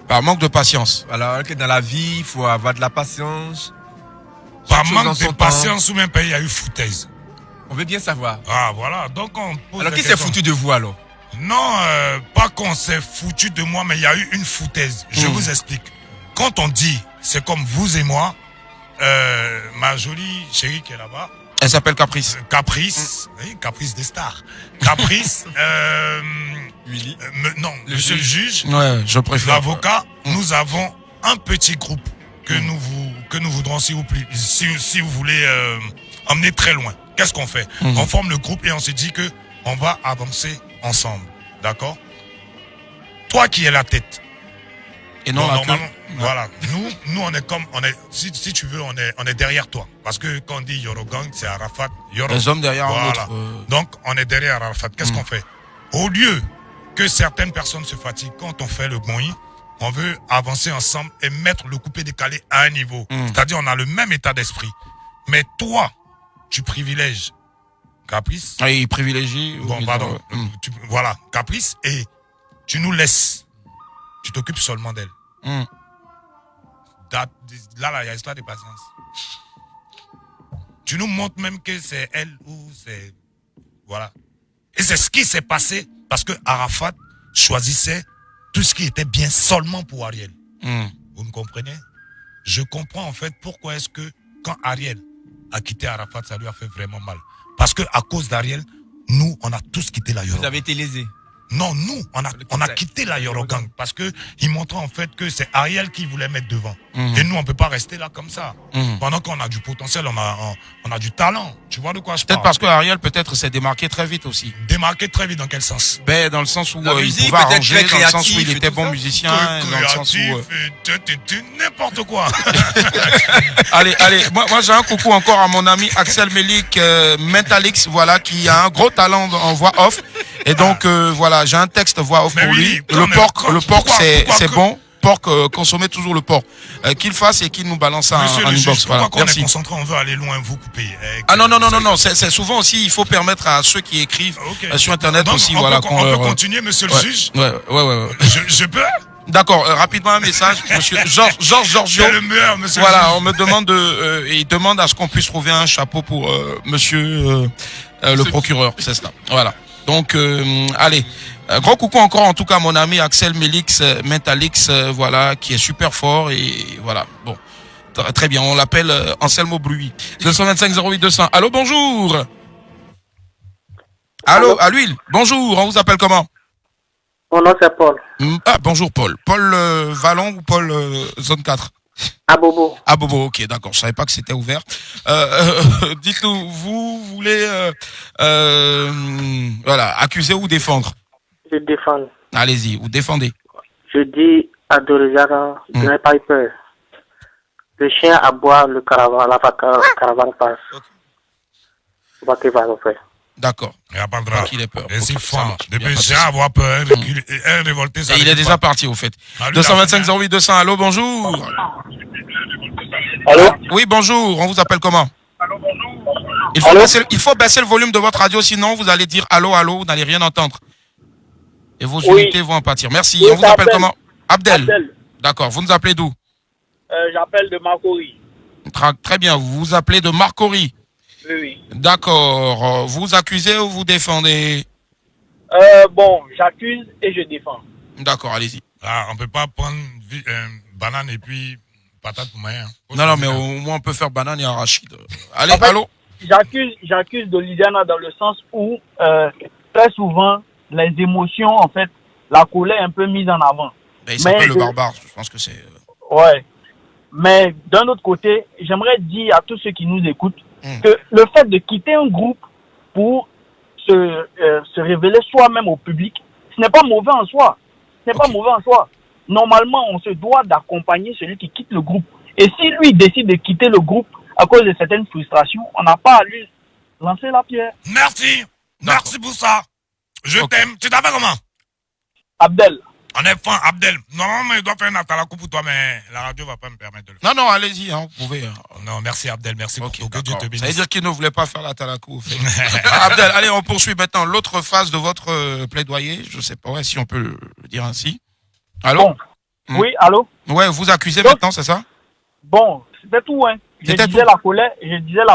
Par manque de patience. Alors que dans la vie, il faut avoir de la patience. Par manque de patience ou même il y a eu foutaise. On veut bien savoir. Ah voilà, donc on pose. Alors qui s'est foutu de vous alors? Non, pas qu'on s'est foutu de moi, mais il y a eu une foutaise. Je vous explique. Quand on dit, c'est comme vous et moi, ma jolie chérie qui est là-bas. Elle s'appelle Caprice. Caprice, oui, Caprice des stars. Caprice, non, monsieur le juge, ouais, je préfère. L'avocat, nous avons un petit groupe que nous voudrons, si vous voulez emmener très loin. Qu'est-ce qu'on fait? On forme le groupe et on se dit que on va avancer ensemble, d'accord? Toi qui es la tête. Et non la queue. Voilà. Nous si tu veux, on est derrière toi. Parce que quand on dit Yorogang, c'est Arafat. Les hommes derrière l'autre. Donc, on est derrière Arafat. Qu'est-ce qu'on fait? Au lieu que certaines personnes se fatiguent quand on fait le BOI, on veut avancer ensemble et mettre le coupé-décalé à un niveau. C'est-à-dire, on a le même état d'esprit. Mais toi, tu privilèges Caprice. Ah, il privilégie. Bon, pardon. Voilà, Caprice, et tu nous laisses. Tu t'occupes seulement d'elle. Là, il y a histoire de patience. Tu nous montres même que c'est elle ou c'est... Voilà. Et c'est ce qui s'est passé parce que Arafat choisissait tout ce qui était bien seulement pour Ariel. Vous me comprenez? Je comprends en fait pourquoi est-ce que quand Ariel a quitté Arafat, ça lui a fait vraiment mal. Parce que à cause d'Ariel, nous, on a tous quitté la Yoruba. Vous avez été lésés. Non, nous, on a quitté la Yorogang parce que il montrait en fait que c'est Ariel qui voulait mettre devant. Et nous, on peut pas rester là comme ça. Pendant qu'on a du potentiel, on a du talent. Tu vois de quoi je parle? Peut-être parce que Ariel peut-être s'est démarqué très vite aussi. Démarqué très vite dans quel sens? Ben, dans le sens où la il musique, pouvait arranger, dans le sens où il était bon ça. musicien, dans le sens où... n'importe quoi. Allez, moi j'ai un coucou encore à mon ami Axel Melik Mentalix, voilà, qui a un gros talent en voix off. Et donc voilà, j'ai un texte voix off pour lui. Le porc c'est bon. Porc, consommez toujours le porc. Qu'il fasse et qu'il nous balance en inbox. Voilà. Pourquoi on est concentré, on veut aller loin, vous couper. Non. C'est souvent aussi, il faut permettre à ceux qui écrivent sur Internet donc, aussi. On peut continuer, monsieur le juge. Ouais. Je peux. D'accord, rapidement un message, monsieur Georges Giorgio. C'est le meilleur, monsieur. Voilà, on me demande il demande à ce qu'on puisse trouver un chapeau pour monsieur le procureur, c'est ça. Voilà. Donc allez, gros coucou encore en tout cas à mon ami Axel Melix Mentalix, voilà, qui est super fort et voilà. Bon, très bien, on l'appelle Anselmo Bruy. 225 08 200. Allô, bonjour. Allô, à l'huile. Bonjour, on vous appelle comment? Mon nom c'est Paul. Ah, bonjour Paul. Paul Vallon ou Paul zone 4? Abobo. Abobo, ok, d'accord. Je savais pas que c'était ouvert. Dites-nous, vous voulez voilà, accuser ou défendre? Je défends. Allez-y, vous défendez. Je dis à Dolizana, je n'ai pas eu peur. Le chien aboie, le caravane, caravane passe. Voilà qu'il va nous faire. D'accord. Il a pas le droit. Qu'il ait peur. Et s'il Ok, ça fend, marche. depuis Y a pas de j'ai souci. avoir peur, un révolté, ça Et il ne est dit déjà pas. parti, au fait. Ah, lui, 225 il a- 08 200, allô, bonjour. Allô? Oui, bonjour, on vous appelle comment? Il faut baisser le volume de votre radio, sinon vous allez dire allô, allô, vous n'allez rien entendre. Et vos unités vont en pâtir. Merci. Oui, On vous appelle Abdel. comment? Abdel. Abdel. D'accord. Vous nous appelez d'où? J'appelle de Marcory. Très bien. Vous vous appelez de Marcory. Oui, oui. D'accord. Vous accusez ou vous défendez? Bon, j'accuse et je défends. D'accord, allez-y. Ah, on peut pas prendre banane et puis patate pour moyen. Non, mais au moins on peut faire banane et arachide. Allez, En fait, allô? J'accuse Dolidiana dans le sens où très souvent les émotions, en fait, la colère est un peu mise en avant. Ben, il s'appelle le barbare. Je pense que c'est. Ouais. Mais d'un autre côté, j'aimerais dire à tous ceux qui nous écoutent que le fait de quitter un groupe pour se révéler soi-même au public, ce n'est pas mauvais en soi. Ce n'est pas mauvais en soi. Normalement, on se doit d'accompagner celui qui quitte le groupe. Et si lui décide de quitter le groupe à cause de certaines frustrations, on n'a pas à lui lancer la pierre. Merci. Merci pour ça. Je t'aime. Tu t'appelles comment? Abdel. On est fan, Abdel. Normalement, il doit faire un atalakou pour toi, mais la radio va pas me permettre de le faire. Non, allez-y, hein, vous pouvez. Non, merci Abdel, merci beaucoup. Que Dieu te bénisse. Ça veut dire qu'il ne voulait pas faire la talakou. Abdel, allez, on poursuit maintenant l'autre phase de votre plaidoyer. Je ne sais pas si on peut le dire ainsi. Allô? Bon. Oui, allô? Ouais, vous accusez maintenant, c'est ça? Bon, c'était tout, hein. Je disais la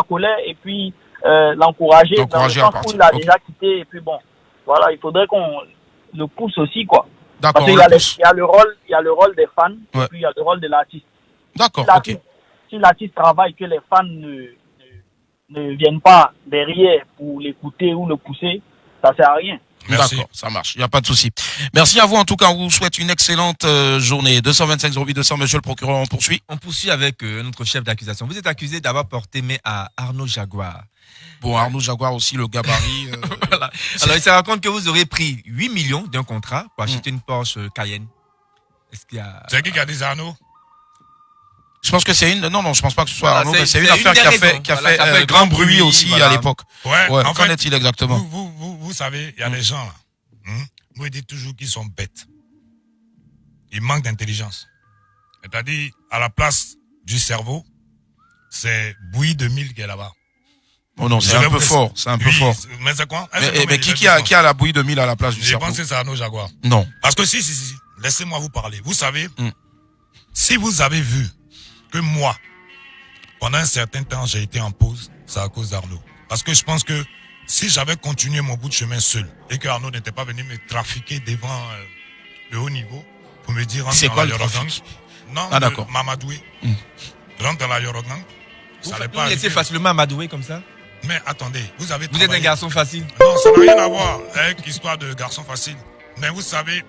colère et puis l'encourager dans le sens où il a déjà quitté et puis bon, voilà, il faudrait qu'on le pousse aussi, quoi. D'accord. Parce qu'il y a le rôle des fans et puis il y a le rôle de l'artiste. D'accord, ok. Si l'artiste travaille, que les fans ne viennent pas derrière pour l'écouter ou le pousser, ça sert à rien. D'accord, ça marche, il n'y a pas de souci. Merci à vous, en tout cas, on vous souhaite une excellente journée. 225 08 200, monsieur le procureur, on poursuit. On poursuit avec notre chef d'accusation. Vous êtes accusé d'avoir porté main à Arnaud Jaguar. Bon, Arnaud Jaguar aussi, le gabarit. Voilà. Alors, il se raconte que vous aurez pris 8 millions d'un contrat pour acheter une Porsche Cayenne. Est-ce qu'il y a... C'est qui a dit ça, Arnaud? Je pense que c'est une... Non, je pense pas que ce soit Arnaud, mais c'est une une affaire qui a fait grand bruit aussi à l'époque. Ouais, en qu'en est-il exactement? Vous savez, il y a des gens là. Vous dites toujours qu'ils sont bêtes. Ils manquent d'intelligence. C'est-à-dire, à la place du cerveau, c'est bouillie de mille qui est là-bas. Oh non, c'est un peu fort. C'est un peu fort. Mais c'est quoi? Mais qui a la bouillie de mille à la place du cerveau? Je pense que c'est Arnaud Jaguar. Non. Parce que si. Laissez-moi vous parler. Vous savez, si vous avez vu que moi, pendant un certain temps, j'ai été en pause, c'est à cause d'Arnaud. Parce que je pense que si j'avais continué mon bout de chemin seul et que Arnaud n'était pas venu me trafiquer devant le haut niveau pour me dire... C'est quoi le trafic? Non, d'accord. Mamadoué. Rentre dans la Yorogang. Vous laissez facilement Amadoué comme ça? Mais attendez, vous avez Vous êtes un garçon facile? Non, ça n'a rien à voir avec l'histoire de garçon facile. Mais vous savez,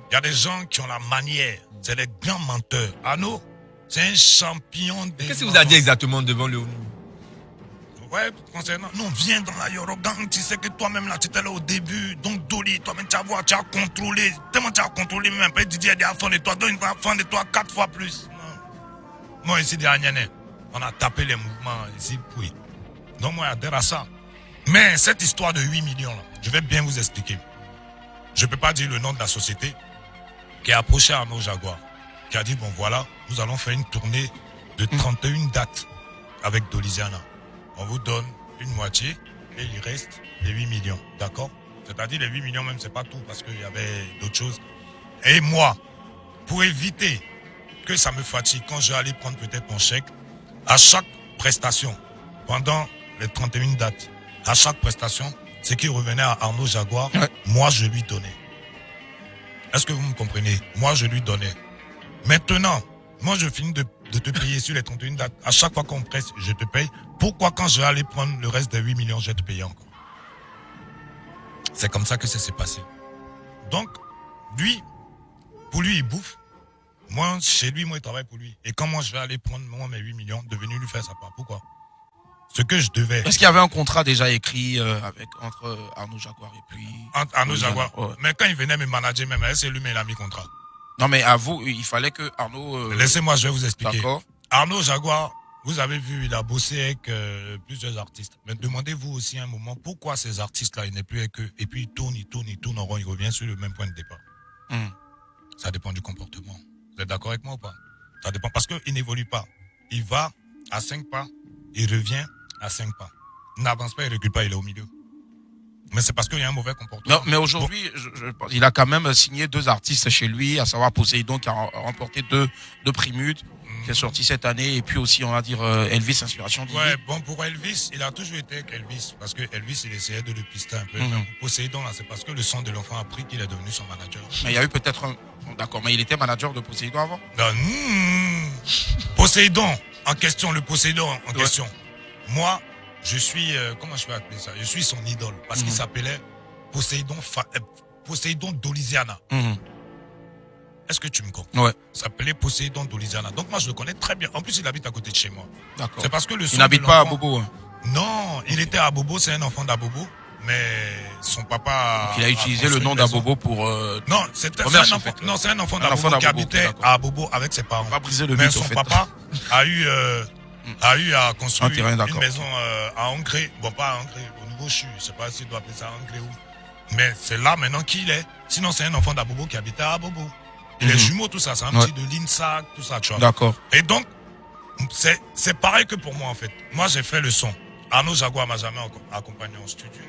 il y a des gens qui ont la manière. C'est des grands menteurs. Arnaud, c'est un champion des... Qu'est-ce que vous avez dit exactement devant le haut niveau? Ouais, concernant... Non, viens dans la Yorogang, tu sais que toi-même là, tu étais là au début. Donc, Dolly, toi-même, tu as contrôlé. Tellement tu as contrôlé, même après, Didier a fond de toi, donc il va fond de toi 4 fois plus. Non. Moi, ici, on a tapé les mouvements ici, oui. Donc, moi, j'adhère à ça. Mais cette histoire de 8 millions, là, je vais bien vous expliquer. Je ne peux pas dire le nom de la société qui a approché Arnaud Jaguar, qui a dit, bon, voilà, nous allons faire une tournée de 31 dates avec Doliziana. On vous donne une moitié et il reste les 8 millions, d'accord? C'est-à-dire les 8 millions même, c'est pas tout parce qu'il y avait d'autres choses. Et moi, pour éviter que ça me fatigue quand je vais aller prendre peut-être mon chèque, à chaque prestation, pendant les 31 dates, à chaque prestation, ce qui revenait à Arnaud Jaguar, moi je lui donnais. Est-ce que vous me comprenez? Moi je lui donnais. Maintenant, moi je finis de te payer sur les 31 dates. À chaque fois qu'on presse, je te paye. Pourquoi quand je vais aller prendre le reste des 8 millions, je vais te payer encore? C'est comme ça que ça s'est passé. Donc, lui, pour lui, il bouffe. Moi, chez lui, moi, il travaille pour lui. Et quand moi, je vais aller prendre moi, mes 8 millions, de venir lui faire sa part. Pourquoi? Ce que je devais. Est-ce qu'il y avait un contrat déjà écrit entre Arnaud Jaguar et puis... Entre Arnaud Jaguar. Ouais. Mais quand il venait me manager, même, c'est lui, mais il a mis contrat. Non, mais à vous, il fallait que Arnaud... Laissez-moi, je vais vous expliquer. D'accord. Arnaud Jaguar, vous avez vu, il a bossé avec plusieurs artistes. Mais demandez-vous aussi un moment pourquoi ces artistes-là, il n'est plus avec eux. Et puis il tourne en rond, il revient sur le même point de départ. Ça dépend du comportement. Vous êtes d'accord avec moi ou pas? Ça dépend parce qu'il n'évolue pas. Il va à 5 pas, il revient à 5 pas. Il n'avance pas, il ne recule pas, il est au milieu. Mais c'est parce qu'il y a un mauvais comportement. Non, mais aujourd'hui, il a quand même signé 2 artistes chez lui, à savoir Poséidon qui a remporté 2 Primudes, qui est sorti cette année, et puis aussi, on va dire, Elvis, inspiration Didi. Ouais, bon, pour Elvis, il a toujours été avec Elvis, parce que Elvis, il essayait de le pister un peu. Poséidon, là, c'est parce que le son de l'enfant a pris qu'il est devenu son manager. Mais il y a eu peut-être un... D'accord, mais il était manager de Poséidon avant? Poséidon, en question, le Poséidon en question. Moi, je suis, comment je peux appeler ça? Je suis son idole, parce qu'il s'appelait Poséidon Doliziana. Est-ce que tu me comprends? Ouais. Il s'appelait Poséidon Doliziana. Donc moi, je le connais très bien. En plus, il habite à côté de chez moi. D'accord. C'est parce que le son il n'habite pas à Bobo. Hein. Non, il était à Bobo, c'est un enfant d'Abobo. Mais son papa... Donc il a utilisé le nom d'Abobo pour... Non, c'est un enfant d'Abobo qui habitait à Bobo avec ses parents. Pas briser le mais mythe, son papa a eu à construire une maison à Angré. Bon, pas à Angré, au niveau CHU. Je ne sais pas s'il doit appeler ça Angré ou... Mais c'est là maintenant qu'il est. Sinon, c'est un enfant d'Abobo qui habitait à Bobo. Il est jumeau, tout ça. C'est un petit de l'INSA, tout ça, tu vois. D'accord. Et donc, c'est pareil que pour moi, en fait. Moi, j'ai fait le son. Arnaud Jaguar m'a jamais accompagné en studio.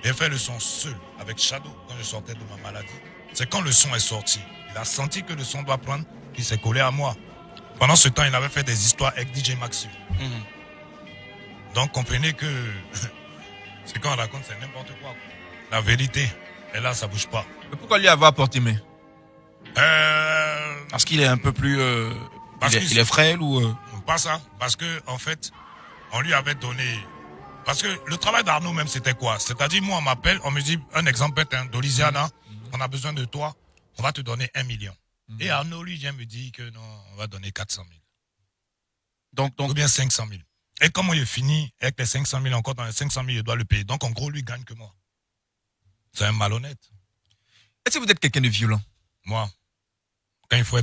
J'ai fait le son seul, avec Shadow, quand je sortais de ma maladie. C'est quand le son est sorti. Il a senti que le son doit prendre, puis il s'est collé à moi. Pendant ce temps, il avait fait des histoires avec DJ Maxi. Donc, comprenez que ce qu'on raconte, c'est n'importe quoi. La vérité, et là, ça bouge pas. Mais pourquoi lui avoir porté main? Parce qu'il est un peu plus... il est frêle ou... Pas ça. Parce que, en fait, on lui avait donné... Parce que le travail d'Arnaud même, c'était quoi? C'est-à-dire, moi, on m'appelle, on me dit, un exemple, Doliziana, on a besoin de toi, on va te donner 1 million. Et Arnaud, lui, vient me dire que non, on va donner 400 000. Donc, ou bien 500 000. Et comment il finit avec les 500 000, encore dans les 500 000, il doit le payer. Donc, en gros, lui, gagne que moi. C'est un malhonnête. Est-ce que vous êtes quelqu'un de violent? Moi, quand il faut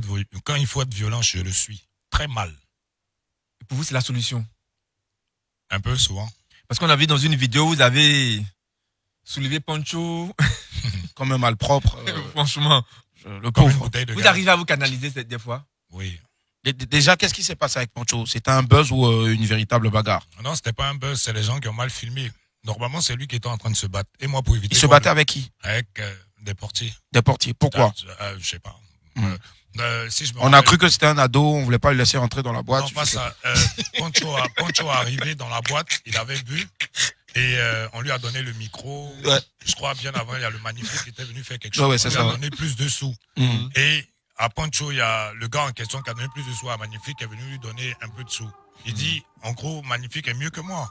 être violent, je le suis. Très mal. Et pour vous, c'est la solution? Un peu, souvent. Parce qu'on a vu dans une vidéo, vous avez soulevé Pancho comme un malpropre. Franchement, le pauvre. Vous arrivez à vous canaliser des fois? Oui. Déjà, qu'est-ce qui s'est passé avec Pancho? C'était un buzz ou une véritable bagarre? Non, c'était pas un buzz, c'est les gens qui ont mal filmé. Normalement, c'est lui qui était en train de se battre. Et moi, pour éviter... Il se battait avec qui? Avec des portiers. Des portiers. Pourquoi? Je sais pas. On a cru que c'était un ado, on voulait pas le laisser rentrer dans la boîte. Non, pas ça. Pancho est arrivé dans la boîte, il avait bu et on lui a donné le micro. Ouais. Je crois bien avant, il y a le Magnifique qui était venu faire quelque chose. Ouais, on lui a donné plus de sous. Et à Pancho, il y a le gars en question qui a donné plus de sous à Magnifique qui est venu lui donner un peu de sous. Il dit, en gros, Magnifique est mieux que moi.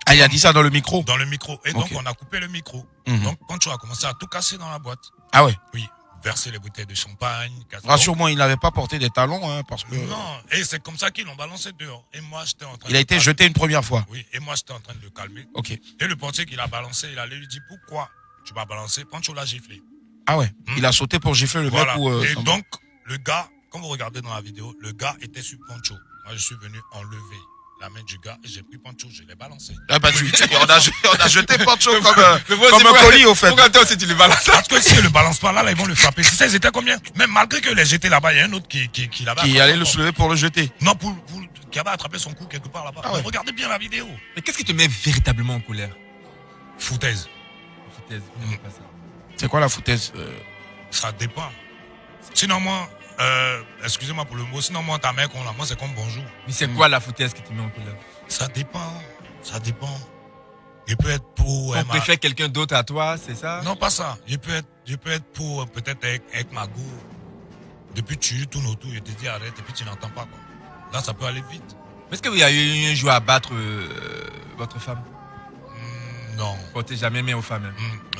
Ah, il a dit ça dans le micro? Dans le micro. Et donc, on a coupé le micro. Donc, Pancho a commencé à tout casser dans la boîte. Ah ouais? Oui. Verser les bouteilles de champagne. Rassure-moi, il n'avait pas porté des talons, hein, parce que... Non, et c'est comme ça qu'ils l'ont balancé dehors. Et moi, j'étais en train Il a été jeté une première fois? Oui, et moi, j'étais en train de le calmer. Ok. Et le portier qui l'a balancé, il allait lui dire, pourquoi tu m'as balancé? Pancho l'a giflé. Ah ouais? Il a sauté pour gifler le mec ou... Et donc, le gars, comme vous regardez dans la vidéo, le gars était sur Pancho. Moi, je suis venu enlever la main du gars et j'ai pris Pancho, je l'ai balancé. Ah bah on a jeté Pancho comme un colis au fait. Pourquoi toi aussi tu le balances? Parce que si il le balance pas là, ils vont le frapper. Tu sais, ils étaient combien? Même malgré que les jetés là-bas, il y a un autre qui allait le soulever pour le jeter. Non, qui avait attrapé son cou quelque part là-bas. Regardez bien la vidéo. Mais qu'est-ce qui te met véritablement en colère? Foutaise. C'est quoi la foutaise? Ça dépend. Sinon moi, excusez-moi pour le mot, sinon moi ta mère qu'on l'a, moi c'est comme bonjour. Mais c'est quoi la foutaise qui te met en colère? Ça dépend. Il peut être pour... On préfère quelqu'un d'autre à toi, c'est ça? Non, pas ça. Il peut être pour peut-être avec ma go. Depuis tu tournes autour, je te dis arrête et puis tu n'entends pas quoi. Là ça peut aller vite. Est-ce que vous avez eu un jour à battre votre femme? Non. Portez jamais main aux femmes.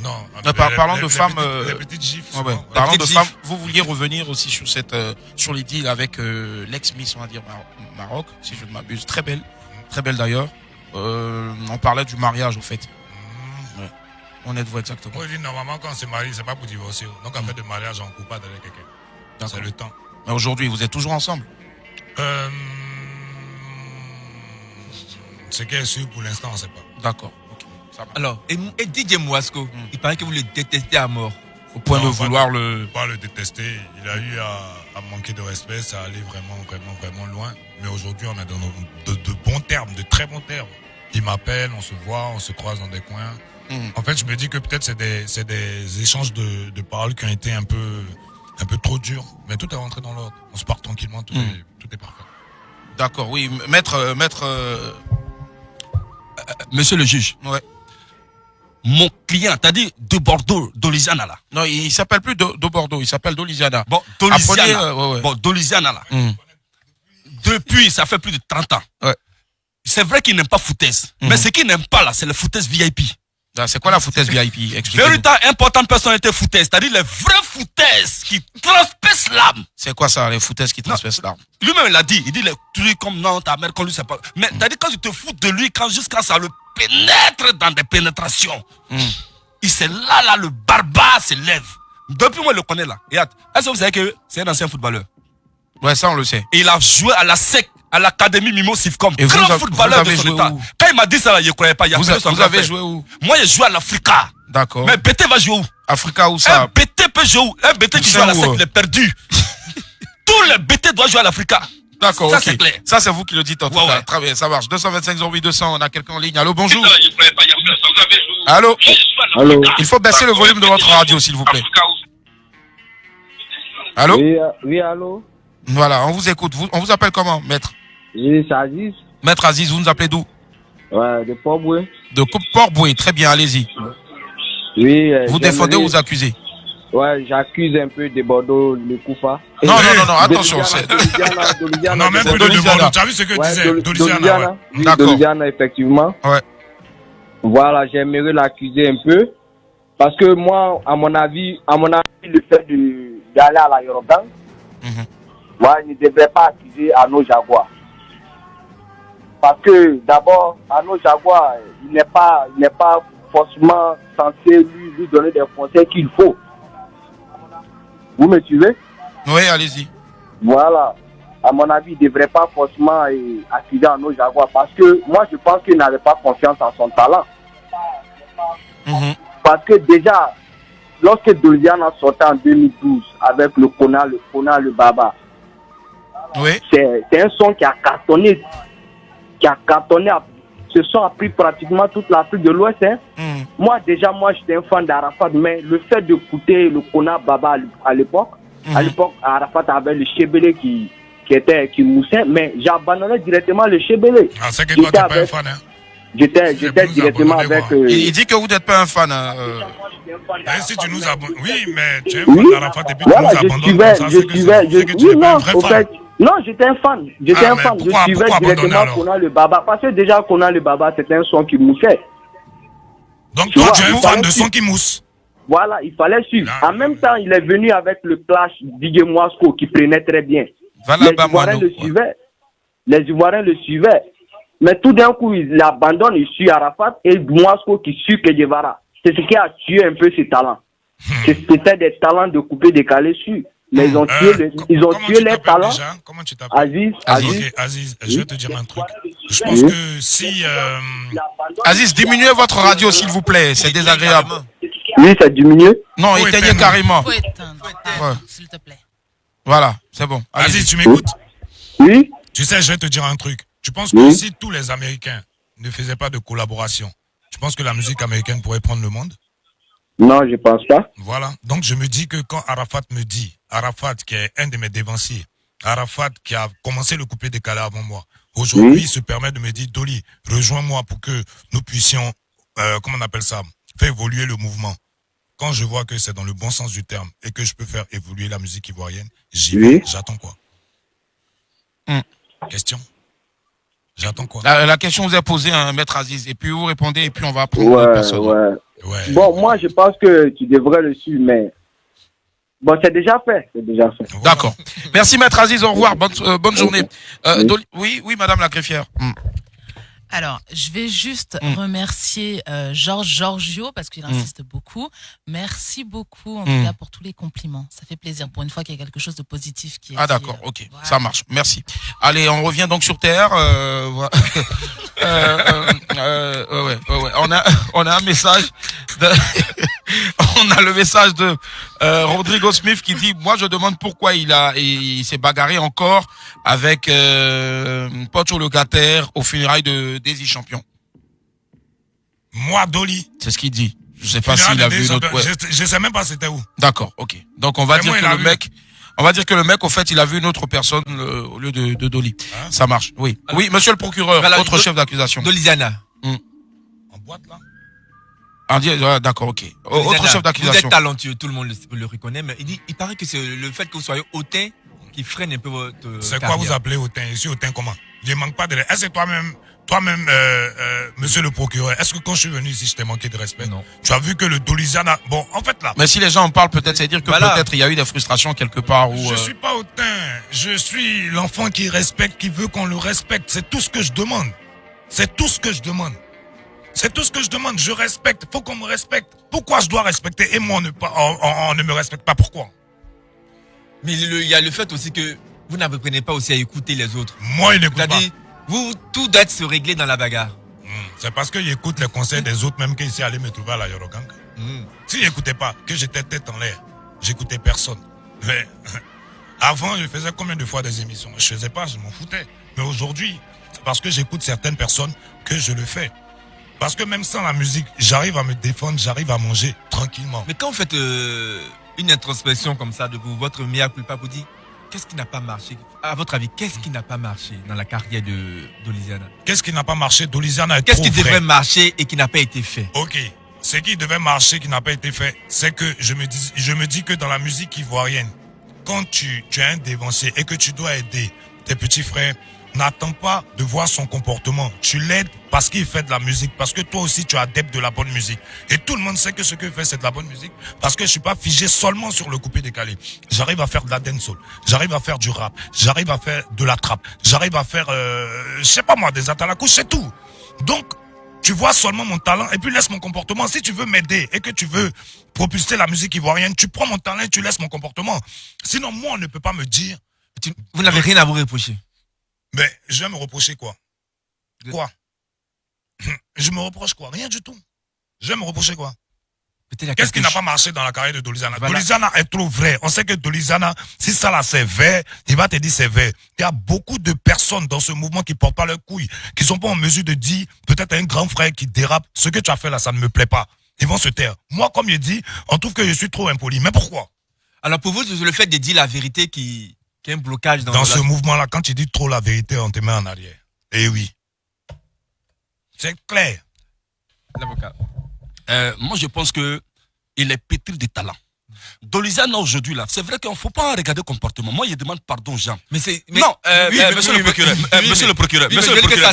Non. Parlant de femmes... Les petites gifles. Parlant de femmes, vous vouliez revenir aussi sur sur les deals avec l'ex-Miss, on va dire, Maroc, si je ne m'abuse. Très belle d'ailleurs. On parlait du mariage au fait. Ouais. On êtes-vous exactement? Moi je dis normalement quand on se marie, c'est pas pour divorcer. Donc en fait de mariage, on ne coupe pas derrière quelqu'un. C'est le temps. Mais aujourd'hui, vous êtes toujours ensemble? Ce qui est sûr pour l'instant, on ne sait pas. D'accord. Okay. Alors, et DJ Mouasco, il paraît que vous le détestez à mort. Au point de vouloir le... Pas le détester. Il a eu à manquer de respect. Ça allait vraiment loin. Mais aujourd'hui, on est dans de bons termes, de très bons termes. Il m'appelle, on se voit, on se croise dans des coins. En fait, je me dis que peut-être c'est des échanges de paroles qui ont été un peu trop durs. Mais tout est rentré dans l'ordre. On se part tranquillement, tout est parfait. D'accord, oui. Maître... Monsieur le juge. Ouais. Mon client, t'as dit de Bordeaux, d'Olisiana là. Non, il s'appelle plus de Bordeaux, il s'appelle d'Olisiana. Bon, d'Olisiana. Ouais. Bon, d'Olisiana là. Depuis, ça fait plus de 30 ans. Ouais. C'est vrai qu'il n'aime pas foutaise. Mais ce qu'il n'aime pas là, c'est le foutaise VIP. C'est quoi la foutaise VIP? Expliquez-nous. Véritable importante personnalité foutaise, c'est-à-dire les vraies foutaises qui transpercent l'âme. C'est quoi ça, les foutaises qui transpercent l'âme? Lui-même il l'a dit, il dit les trucs comme non, ta mère, quand lui c'est pas. Mais t'as dit quand tu te fous de lui, jusqu'à ça le pénètre dans des pénétrations. Et c'est là, le barbare se lève. Depuis moi, je le connais là. Regarde, est-ce que vous savez que c'est un ancien footballeur? Ouais, ça on le sait. Et il a joué à la SEC, à l'académie Mimo Sifcom. Et grand footballeur de son état. Quand il m'a dit ça, là, je ne croyais pas. Vous avez joué où? Moi, j'ai joué à l'Africa. D'accord. Mais BT va jouer où? Africa où ça? Un BT peut jouer où? Un BT qui joue à la SEC, il est perdu. Tous les BT doivent jouer à l'Africa. D'accord, ça okay. C'est clair. Ça, c'est vous qui le dites en tout cas. Très bien, ça marche. 225 08 200, on a quelqu'un en ligne. Allô, bonjour. Allô. Allô. Il faut baisser le volume de votre radio, s'il vous plaît. Allô. Oui, allô. Voilà, on vous écoute. On vous appelle comment, maître? Oui, c'est Aziz. Maître Aziz, vous nous appelez d'où? Ouais, de Port-Boué. De Port-Boué, très bien, allez-y. Oui. Vous défendez ou vous accusez? Ouais, j'accuse un peu de Bordeaux, le Koufa. Non, attention. On n'a même plus de Bordeaux. Tu as vu ce que disait Doliziana? D'accord. Doliziana, effectivement. Ouais. Voilà, j'aimerais l'accuser un peu. Parce que moi, à mon avis, le fait d'aller à la Yoruba, moi, il ne devrait pas accuser Arnaud Jaguar. Parce que, d'abord, Arnaud Jaguar, il n'est pas forcément censé lui donner des conseils qu'il faut. Vous me suivez? Oui, allez-y. Voilà. À mon avis, il ne devrait pas forcément accuser Arnaud Jaguar. Parce que moi, je pense qu'il n'avait pas confiance en son talent. Parce que déjà, lorsque Doliziana sortait en 2012 avec le Kona, le Baba, oui. C'est un son qui a cartonné. Ce son a pris pratiquement toute l'Afrique de l'Ouest. Moi, j'étais un fan d'Arafat, mais le fait d'écouter le Kona Baba à l'époque, Arafat avait le Chebele qui moussait, mais j'ai abandonné directement le Chebele. Ah, c'est que toi, tu n'es pas un fan, hein? J'étais directement avec... Il dit que vous n'êtes pas un fan. Si tu nous abandonnes... Oui, mais tu es un fan d'Arafat et puis tu nous abandonnes. Non, j'étais un fan. Je suivais directement Kona le Baba. Parce que déjà, Kona le Baba, c'était un son qui moussait. Donc toi, tu es un fan de son qui mousse. Voilà, il fallait suivre. En même temps, il est venu avec le clash DJ Mouasco qui prenait très bien. Les Ivoiriens le suivaient. Mais tout d'un coup, il abandonne, il suit Arafat et Mouasco qui suit Che Guevara. C'est ce qui a tué un peu ses talents. C'était des talents de couper décalé sur. Mais ils ont tué les talents. Comment tu t'appelles? Aziz, je vais te dire un truc. Je pense que si... Aziz, diminuez votre radio, s'il vous plaît. C'est désagréable. Oui, ça diminue. Non, éteignez carrément. Faut éteindre, s'il te plaît. Voilà, c'est bon. Aziz, tu m'écoutes? Oui. Tu sais, je vais te dire un truc. Tu penses que si tous les Américains ne faisaient pas de collaboration, tu penses que la musique américaine pourrait prendre le monde? Non, je pense pas. Voilà. Donc, je me dis que quand Arafat me dit, Arafat qui est un de mes dévanciers, Arafat qui a commencé le coupé décalé avant moi, aujourd'hui, il se permet de me dire, Dolly, rejoins-moi pour que nous puissions, comment on appelle ça, faire évoluer le mouvement. Quand je vois que c'est dans le bon sens du terme et que je peux faire évoluer la musique ivoirienne, j'y vais. J'attends quoi? Question? J'attends quoi? La question vous est posée, Maître Aziz, et puis vous répondez, et puis on va prendre une personne. Bon, moi, je pense que tu devrais le suivre, mais... Bon, c'est déjà fait. Voilà. D'accord. Merci, Maître Aziz. Au revoir. Bonne journée. Oui, madame la greffière. Alors, je vais juste remercier Georges Giorgio parce qu'il insiste beaucoup. Merci beaucoup en tout cas pour tous les compliments. Ça fait plaisir pour une fois qu'il y a quelque chose de positif qui est dit, d'accord, ok, voilà. ça marche, merci. Allez, on revient donc sur Terre. Voilà. Ouais. On a un message on a le message de Rodrigo Smith qui dit: moi je demande pourquoi il s'est bagarré encore avec Pocho Locataire au funérailles de Daisy Champion. Moi, Dolly. C'est ce qu'il dit. Je sais pas s'il a vu une autre. Ouais. Je sais même pas c'était où. D'accord, ok. Donc on va dire que le mec. On va dire que le mec, au fait, il a vu une autre personne au lieu de Dolly. Hein? Ça marche, oui. Alors, oui, monsieur le procureur, voilà, autre chef d'accusation. Doliziana. En boîte, là. D'accord, ok. Autre chef d'accusation. Vous êtes talentueux, tout le monde le reconnaît, mais il paraît que c'est le fait que vous soyez hautain qui freine un peu votre C'est quoi vous appelez hautain? Je suis hautain comment? Je manque pas de... Est-ce que toi-même, monsieur le procureur, est-ce que quand je suis venu ici, je t'ai manqué de respect? Non. Tu as vu que le Doliziana... Bon, en fait, là... Mais si les gens en parlent, peut-être, c'est dire que peut-être il y a eu des frustrations quelque part où... Je suis pas hautain. Je suis l'enfant qui respecte, qui veut qu'on le respecte. C'est tout ce que je demande. C'est tout ce que je demande. C'est tout ce que je demande. Je respecte. Faut qu'on me respecte. Pourquoi je dois respecter et moi on ne me respecte pas? Pourquoi? Mais il y a le fait aussi que vous n'apprenez pas aussi à écouter les autres. Moi, il n'écoute pas. Vous, tout doit se régler dans la bagarre. C'est parce qu'il écoute les conseils des autres, même qu'il s'est allé me trouver à la Yorogang. S'il n'écoutait pas, que j'étais tête en l'air, j'écoutais personne. Mais avant, je faisais combien de fois des émissions? Je faisais pas, je m'en foutais. Mais aujourd'hui, c'est parce que j'écoute certaines personnes que je le fais. Parce que même sans la musique, j'arrive à me défendre, j'arrive à manger tranquillement. Mais quand vous faites une introspection comme ça de vous, votre mea culpa, vous dites, qu'est-ce qui n'a pas marché? À votre avis, qu'est-ce qui n'a pas marché dans la carrière de Doliziana? Qu'est-ce qui n'a pas marché? Doliziana est Qu'est-ce trop qui devrait marcher et qui n'a pas été fait? Ok. Ce qui devait marcher, qui n'a pas été fait, c'est que je me dis que dans la musique ivoirienne, quand tu es un dévancier et que tu dois aider tes petits frères, n'attends pas de voir son comportement. Tu l'aides parce qu'il fait de la musique, parce que toi aussi tu es adepte de la bonne musique. Et tout le monde sait que ce qu'il fait c'est de la bonne musique, parce que je suis pas figé seulement sur le coupé décalé. J'arrive à faire de la dancehall, j'arrive à faire du rap, j'arrive à faire de la trappe, j'arrive à faire, je sais pas moi, des atalakouches, c'est tout. Donc, tu vois seulement mon talent et puis laisse mon comportement. Si tu veux m'aider et que tu veux propulser la musique ivoirienne, tu prends mon talent et tu laisses mon comportement. Sinon, moi, on ne peut pas me dire... Vous n'avez rien à vous reprocher. Mais je vais me reprocher quoi? Quoi? Je me reproche quoi? Rien du tout. Je vais me reprocher quoi? Qu'est-ce qui n'a pas marché dans la carrière de Doliziana? Voilà. Doliziana est trop vrai. On sait que Doliziana, si ça là c'est vrai, il va te dire c'est vrai. Il y a beaucoup de personnes dans ce mouvement qui portent pas leurs couilles, qui sont pas en mesure de dire, peut-être un grand frère qui dérape, ce que tu as fait là, ça ne me plaît pas. Ils vont se taire. Moi, comme je dis, on trouve que je suis trop impoli. Mais pourquoi? Alors pour vous, c'est le fait de dire la vérité qui est un blocage dans ce mouvement-là. Quand tu dis trop la vérité, on te met en arrière. Eh oui. C'est clair. L'avocat. Moi, je pense que il est pétri de talent. Doliziana aujourd'hui là, c'est vrai qu'il ne faut pas regarder le comportement. Moi, je demande pardon, Jean. Monsieur le procureur.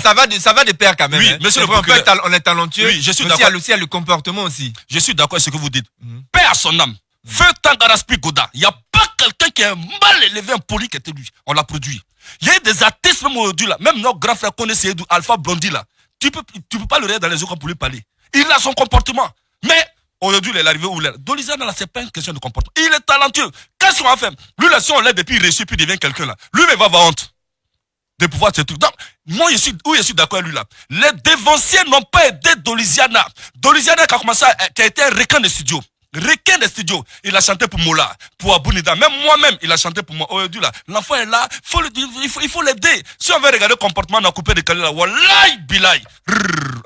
Ça va de pair quand même. Oui, hein. monsieur le procureur. On est talentueux. Oui, je suis d'accord. Aussi, il y a le comportement aussi. Je suis d'accord avec ce que vous dites. Paix à son âme. Feu Tangaraspi Goda. Il n'y a pas quelqu'un qui est mal élevé, impoli qui était lui. On l'a produit. Il y a eu des artistes même aujourd'hui là. Même notre grand frère connaissait Alpha Blondie là. Tu peux pas le regarder dans les yeux pour lui parler. Il a son comportement. Mais aujourd'hui, il est arrivé où il est. Doliziana là, c'est pas une question de comportement. Il est talentueux. Qu'est-ce qu'on va faire? Lui là, si on l'aide et puis il réussit, puis il devient quelqu'un là. Lui-même va avoir honte de pouvoir ce truc. Donc, moi, je suis d'accord avec lui là. Les dévanciers n'ont pas aidé Doliziana. Doliziana qui a commencé, qui a été un requin de studio. Requin des studios, il a chanté pour Mola, pour Abounida, même moi-même, il a chanté pour moi. Aujourd'hui là, l'enfant est là, il faut l'aider. Si on veut regarder le comportement, on a coupé de Kali là, wallahi bilay,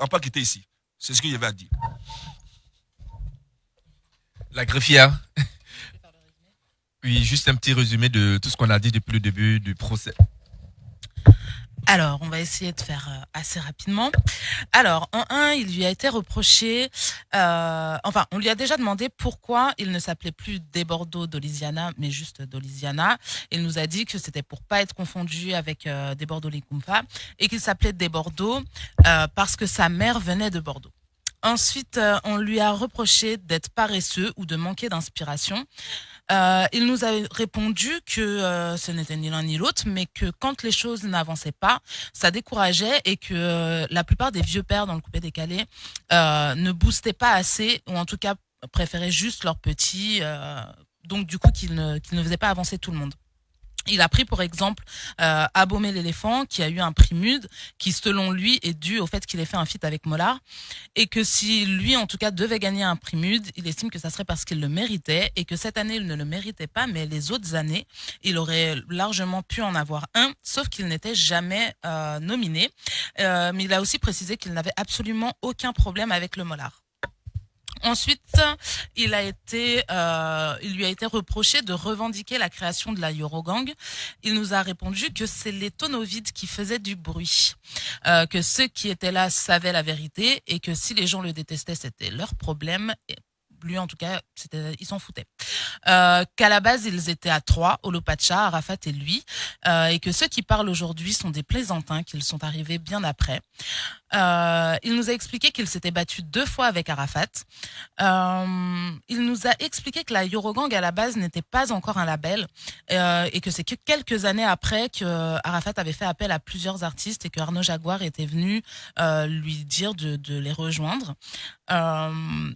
on peut quitter ici. C'est ce que je vais dire. La greffière. Oui, juste un petit résumé de tout ce qu'on a dit depuis le début du procès. Alors, on va essayer de faire assez rapidement. Alors, en 1, il lui a été reproché, on lui a déjà demandé pourquoi il ne s'appelait plus Desbordeaux Doliziana, mais juste Doliziana. Il nous a dit que c'était pour pas être confondu avec Desbordeaux Likumfa et qu'il s'appelait Desbordeaux parce que sa mère venait de Bordeaux. Ensuite, on lui a reproché d'être paresseux ou de manquer d'inspiration. Il nous a répondu que ce n'était ni l'un ni l'autre, mais que quand les choses n'avançaient pas, ça décourageait et que la plupart des vieux pères dans le coupé décalé ne boostaient pas assez, ou en tout cas préféraient juste leurs petits, donc du coup qu'ils ne faisaient pas avancer tout le monde. Il a pris pour exemple Abomey l'éléphant, qui a eu un prix MUD, qui selon lui est dû au fait qu'il ait fait un feat avec Mollard, et que si lui en tout cas devait gagner un prix MUD, il estime que ça serait parce qu'il le méritait, et que cette année il ne le méritait pas, mais les autres années il aurait largement pu en avoir un, sauf qu'il n'était jamais nominé. Mais il a aussi précisé qu'il n'avait absolument aucun problème avec le Mollard. Ensuite, il lui a été reproché de revendiquer la création de la Eurogang. Il nous a répondu que c'est les tonneaux vides qui faisaient du bruit, que ceux qui étaient là savaient la vérité et que si les gens le détestaient, c'était leur problème. Et lui, en tout cas, il s'en foutait. Qu'à la base, ils étaient à 3, Olopacha, Arafat et lui, et que ceux qui parlent aujourd'hui sont des plaisantins, qu'ils sont arrivés bien après. Il nous a expliqué qu'il s'était battu 2 fois avec Arafat. Il nous a expliqué que la Eurogang à la base n'était pas encore un label et que c'est que quelques années après que Arafat avait fait appel à plusieurs artistes et que Arnaud Jaguar était venu lui dire de les rejoindre.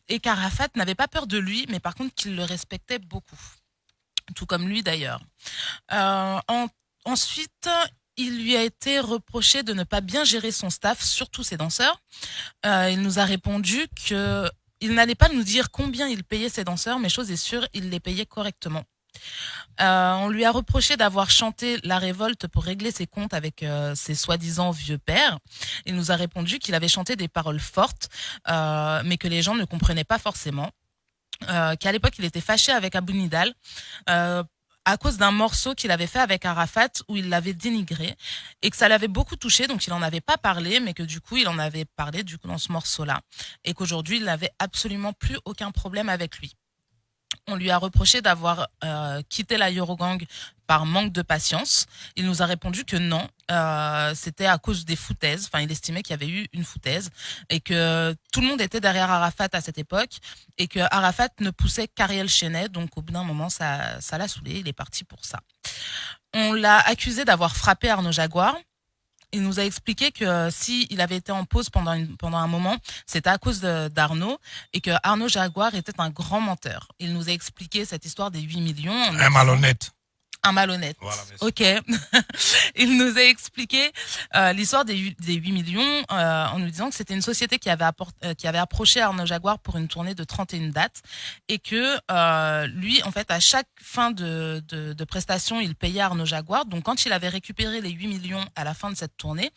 Et qu'Arafat n'avait pas peur de lui, mais par contre qu'il le respectait beaucoup. Tout comme lui d'ailleurs. Ensuite, il lui a été reproché de ne pas bien gérer son staff, surtout ses danseurs. Il nous a répondu qu'il n'allait pas nous dire combien il payait ses danseurs, mais chose est sûre, il les payait correctement. On lui a reproché d'avoir chanté la révolte pour régler ses comptes avec ses soi-disant vieux pères. Il nous a répondu qu'il avait chanté des paroles fortes, mais que les gens ne comprenaient pas forcément. Qu'à l'époque, il était fâché avec Abou Nidal à cause d'un morceau qu'il avait fait avec Arafat où il l'avait dénigré et que ça l'avait beaucoup touché, donc il en avait pas parlé, mais que du coup il en avait parlé dans ce morceau-là et qu'aujourd'hui il n'avait absolument plus aucun problème avec lui. On lui a reproché d'avoir quitté la Eurogang par manque de patience. Il nous a répondu que non, c'était à cause des foutaises. Enfin, il estimait qu'il y avait eu une foutaise et que tout le monde était derrière Arafat à cette époque et que Arafat ne poussait qu'Ariel Chenet. Donc, au bout d'un moment, ça l'a saoulé. Il est parti pour ça. On l'a accusé d'avoir frappé Arnaud Jaguar. Il nous a expliqué que s'il avait été en pause pendant un moment, c'était à cause d'Arnaud et que Arnaud Jaguar était un grand menteur. Il nous a expliqué cette histoire des 8 millions. Un malhonnête. Un malhonnête. Voilà, ok. Il nous a expliqué l'histoire des 8 millions en nous disant que c'était une société qui avait approché Arnaud Jaguar pour une tournée de 31 dates et que lui, en fait, à chaque fin de prestation, il payait Arnaud Jaguar. Donc, quand il avait récupéré les 8 millions à la fin de cette tournée,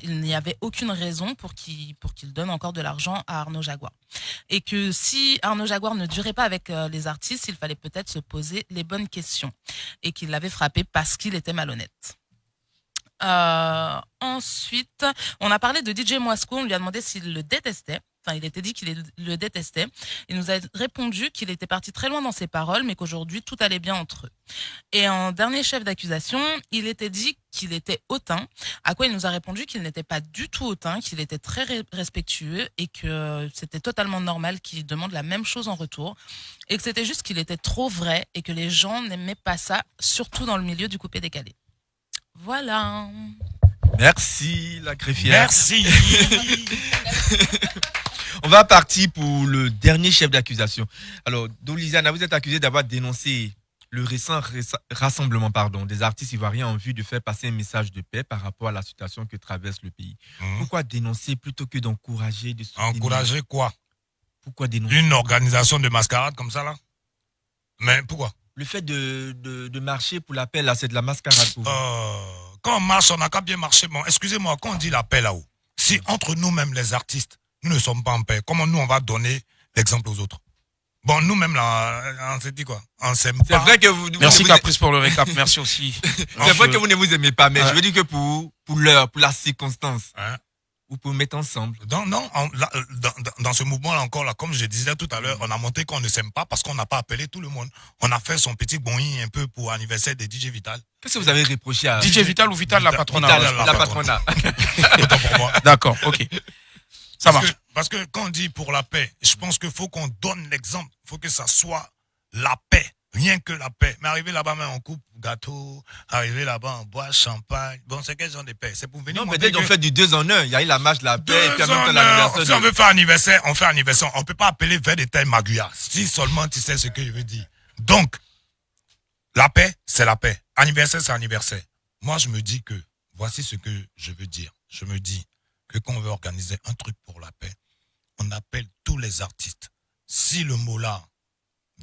il n'y avait aucune raison pour qu'il donne encore de l'argent à Arnaud Jaguar. Et que si Arnaud Jaguar ne durait pas avec les artistes, il fallait peut-être se poser les bonnes questions. Et qu'il l'avait frappé parce qu'il était malhonnête. Ensuite, on a parlé de DJ Mouasco, on lui a demandé s'il le détestait. Enfin, il était dit qu'il le détestait. Il nous a répondu qu'il était parti très loin dans ses paroles, mais qu'aujourd'hui, tout allait bien entre eux. Et en dernier chef d'accusation, il était dit qu'il était hautain, à quoi il nous a répondu qu'il n'était pas du tout hautain, qu'il était très respectueux et que c'était totalement normal qu'il demande la même chose en retour et que c'était juste qu'il était trop vrai et que les gens n'aimaient pas ça, surtout dans le milieu du coupé décalé. Voilà. Merci, la greffière. Merci. On va partir pour le dernier chef d'accusation. Alors, Dolisiana, vous êtes accusé d'avoir dénoncé le récent rassemblement des artistes ivoiriens en vue de faire passer un message de paix par rapport à la situation que traverse le pays. Pourquoi dénoncer plutôt que d'encourager, de soutenir? Encourager quoi? Pourquoi dénoncer? Une organisation de mascarade comme ça, là? Mais pourquoi? Le fait de marcher pour l'appel, là, c'est de la mascarade pour vous. Quand on marche, on n'a qu'à bien marcher. Bon, excusez-moi, quand on dit l'appel là-haut, si entre nous-mêmes, les artistes, nous ne sommes pas en paix, comment nous, on va donner l'exemple aux autres? Bon, nous-mêmes, là, on s'est dit quoi? On s'aime pas. C'est vrai que vous... Merci Caprice pour le récap, merci aussi. C'est vrai que vous ne vous aimez pas, mais je veux dire que pour l'heure, pour la circonstance, vous pouvez mettre ensemble. Dans ce mouvement-là encore, là, comme je disais tout à l'heure, on a montré qu'on ne s'aime pas parce qu'on n'a pas appelé tout le monde. On a fait son petit bonhing un peu pour l'anniversaire de DJ Vital. Qu'est-ce que vous avez reproché à... DJ Vital ou Vital la patronat? La patronat. Autant pour moi. D'accord, ok. Ça marche. Parce que quand on dit pour la paix, je pense qu'il faut qu'on donne l'exemple. Il faut que ça soit la paix, Rien que la paix. Mais arriver là-bas, on coupe gâteau. Arriver là-bas, on boit champagne. Bon, c'est quel genre de paix? C'est pour venir. Non, peut-être qu'on fait du 2 en 1. Il y a eu la marche de la paix et puis en même temps l'anniversaire. Si on veut faire anniversaire, on fait anniversaire. On ne peut pas appeler vers des tailles Maguya. Si seulement tu sais ce que je veux dire. Donc, la paix, c'est la paix. Anniversaire, c'est anniversaire. Moi, je me dis que, voici ce que je veux dire. Je me dis que quand on veut organiser un truc pour la paix, on appelle tous les artistes. Si le Mola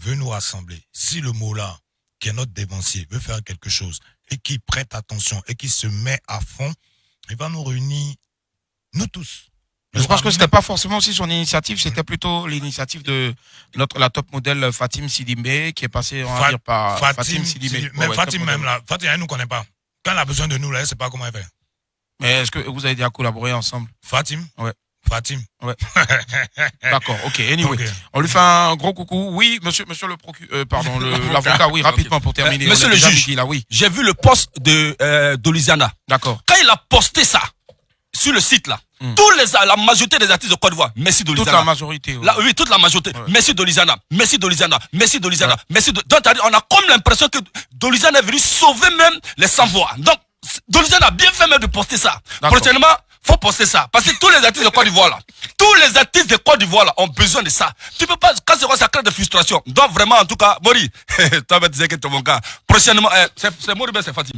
veut nous rassembler, si le Mola, qui est notre dévancier, veut faire quelque chose et qui prête attention et qui se met à fond, il va nous réunir, nous tous. Je pense que c'était pas forcément aussi son initiative, c'était plutôt l'initiative de la top modèle Fatim Sidimé qui est passée, on va dire, par Fatim Sidimé. Mais Fatim même là, Fatim, elle nous connaît pas. Quand elle a besoin de nous là, elle sait pas comment elle fait. Mais est-ce que vous avez déjà collaboré ensemble? Fatim? Ouais. Fatim. Ouais. D'accord, ok. Anyway, on lui fait un gros coucou. Oui, monsieur le procureur, pardon, l'avocat, oui, rapidement pour terminer. Monsieur le juge, là, oui. J'ai vu le post de Louisiana. D'accord. Quand il a posté ça sur le site là, la majorité des artistes de Côte d'Ouvre, merci Dolizana. Toute la majorité. Ouais. Oui, toute la majorité. Ouais. Merci Dolizana, merci Dolizana, merci Dolizana, merci. Donc on a comme l'impression que Dolizana est venu sauver même les sans-voix. Donc Dolizana a bien fait même de poster ça. Prochainement, faut poster ça. Parce que tous les artistes de Côte d'Ivoire là, tous les artistes de Côte d'Ivoire là ont besoin de ça. Tu peux pas, quand c'est quoi, ça crée de frustration. Donc vraiment, en tout cas, Mori, toi, tu disais que tu es mon gars. Prochainement, c'est Mori, c'est Fatim.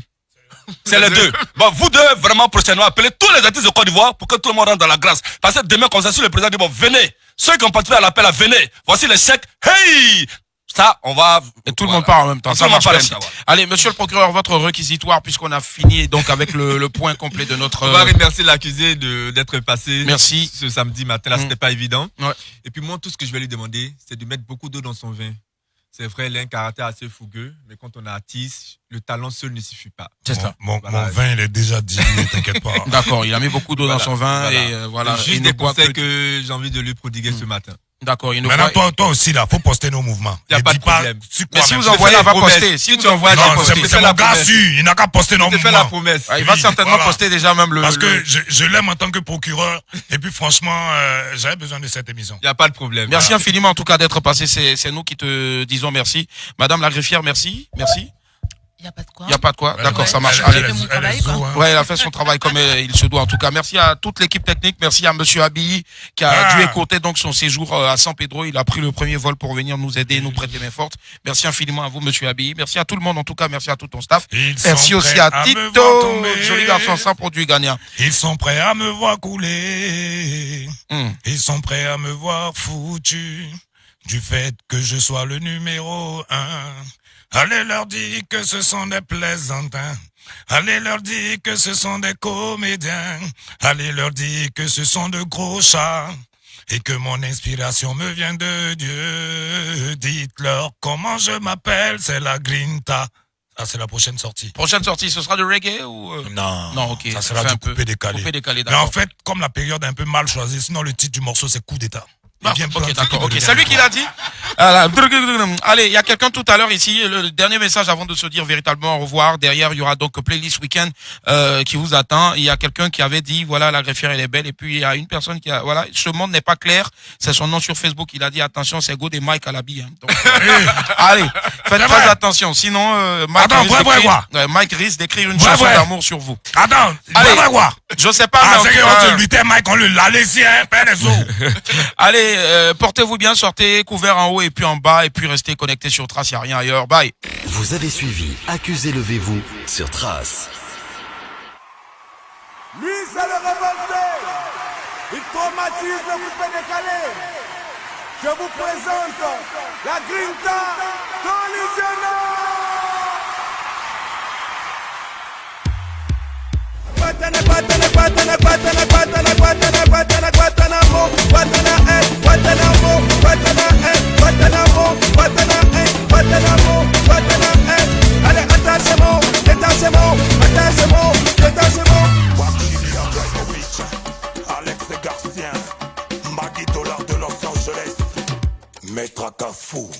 C'est les deux. Bon, vous deux, vraiment, prochainement, appelez tous les artistes de Côte d'Ivoire pour que tout le monde rentre dans la grâce. Parce que demain, quand ça sur le président dit, bon, venez. Ceux qui ont participé à l'appel, venez. Voici les chèques. Hey! Ça, on va... Et tout le monde parle en même temps. Ça marche. Allez, monsieur le procureur, votre réquisitoire, puisqu'on a fini donc avec le point complet de notre... On va remercier l'accusé d'être passé. Merci. Ce samedi matin. Là, c'était pas évident. Ouais. Et puis moi, tout ce que je vais lui demander, c'est de mettre beaucoup d'eau dans son vin. C'est vrai, il a un caractère assez fougueux, mais quand on est artiste, le talent seul ne suffit pas. C'est ça. Mon vin, il est déjà dit, t'inquiète pas. D'accord, il a mis beaucoup d'eau dans son vin et voilà. Juste des conseils que j'ai envie de lui prodiguer ce matin. D'accord. Maintenant, toi aussi, là, faut poster nos mouvements. Il n'y a pas de problème. Mais si vous envoyez, il va poster. Si vous envoyez, il va poster. C'est mon gars sûr, il n'a qu'à poster nos mouvements. Je te fais la promesse. Il va certainement poster déjà même le... Parce que je l'aime en tant que procureur. Et puis franchement, j'avais besoin de cette émission. Il n'y a pas de problème. Merci infiniment en tout cas d'être passé. C'est nous qui te disons merci. Madame la greffière, merci. Merci. Il n'y a pas de quoi. Il n'y a pas de quoi. D'accord, ça marche. Allez. Ouais, elle a fait son travail comme il se doit en tout cas. Merci à toute l'équipe technique. Merci à monsieur Abilly qui a dû écourter donc son séjour à San Pedro. Il a pris le premier vol pour venir nous aider, nous prêter main forte. Merci infiniment à vous, monsieur Abilly. Merci à tout le monde en tout cas. Merci à tout ton staff. Merci aussi à Tito, joli garçon sans produit gagnant. Ils sont prêts à me voir couler. Ils sont prêts à me voir foutu du fait que je sois le numéro 1. Allez leur dire que ce sont des plaisantins. Allez leur dire que ce sont des comédiens. Allez leur dire que ce sont de gros chats. Et que mon inspiration me vient de Dieu. Dites-leur comment je m'appelle, c'est la Grinta. Ah, c'est la prochaine sortie. Prochaine sortie, ce sera de reggae ou... Non, ok. Ça sera du coupé-décalé. Mais en fait, comme la période est un peu mal choisie, sinon le titre du morceau c'est Coup d'État. Ok, d'accord. Ok, c'est lui qui l'a dit. Allez, il y a quelqu'un tout à l'heure ici. Le dernier message avant de se dire véritablement au revoir. Derrière, il y aura donc Playlist Weekend qui vous attend. Il y a quelqu'un qui avait dit voilà, la greffière elle est belle. Et puis il y a une personne qui a voilà, ce monde n'est pas clair. C'est son nom sur Facebook. Il a dit attention, c'est Go des Mike à la bille. Donc, allez, faites très attention. Sinon, Mike risque d'écrire une chanson d'amour sur vous. Attends, allez, je sais pas. Mike, on l'a laissé, hein, allez. Portez-vous bien, sortez couvert en haut et puis en bas et puis restez connectés sur Trace, il n'y a rien ailleurs. Bye. Vous avez suivi Accusé Levez-vous sur Trace. Lui, c'est le révolté. Il traumatise le coupé décalé. Je vous présente la Grinta Collisionnaire. Allez, attachez-moi, détachez-moi, Alex Garcien, Maggie Dollar de Los Angeles, Maître Cafou.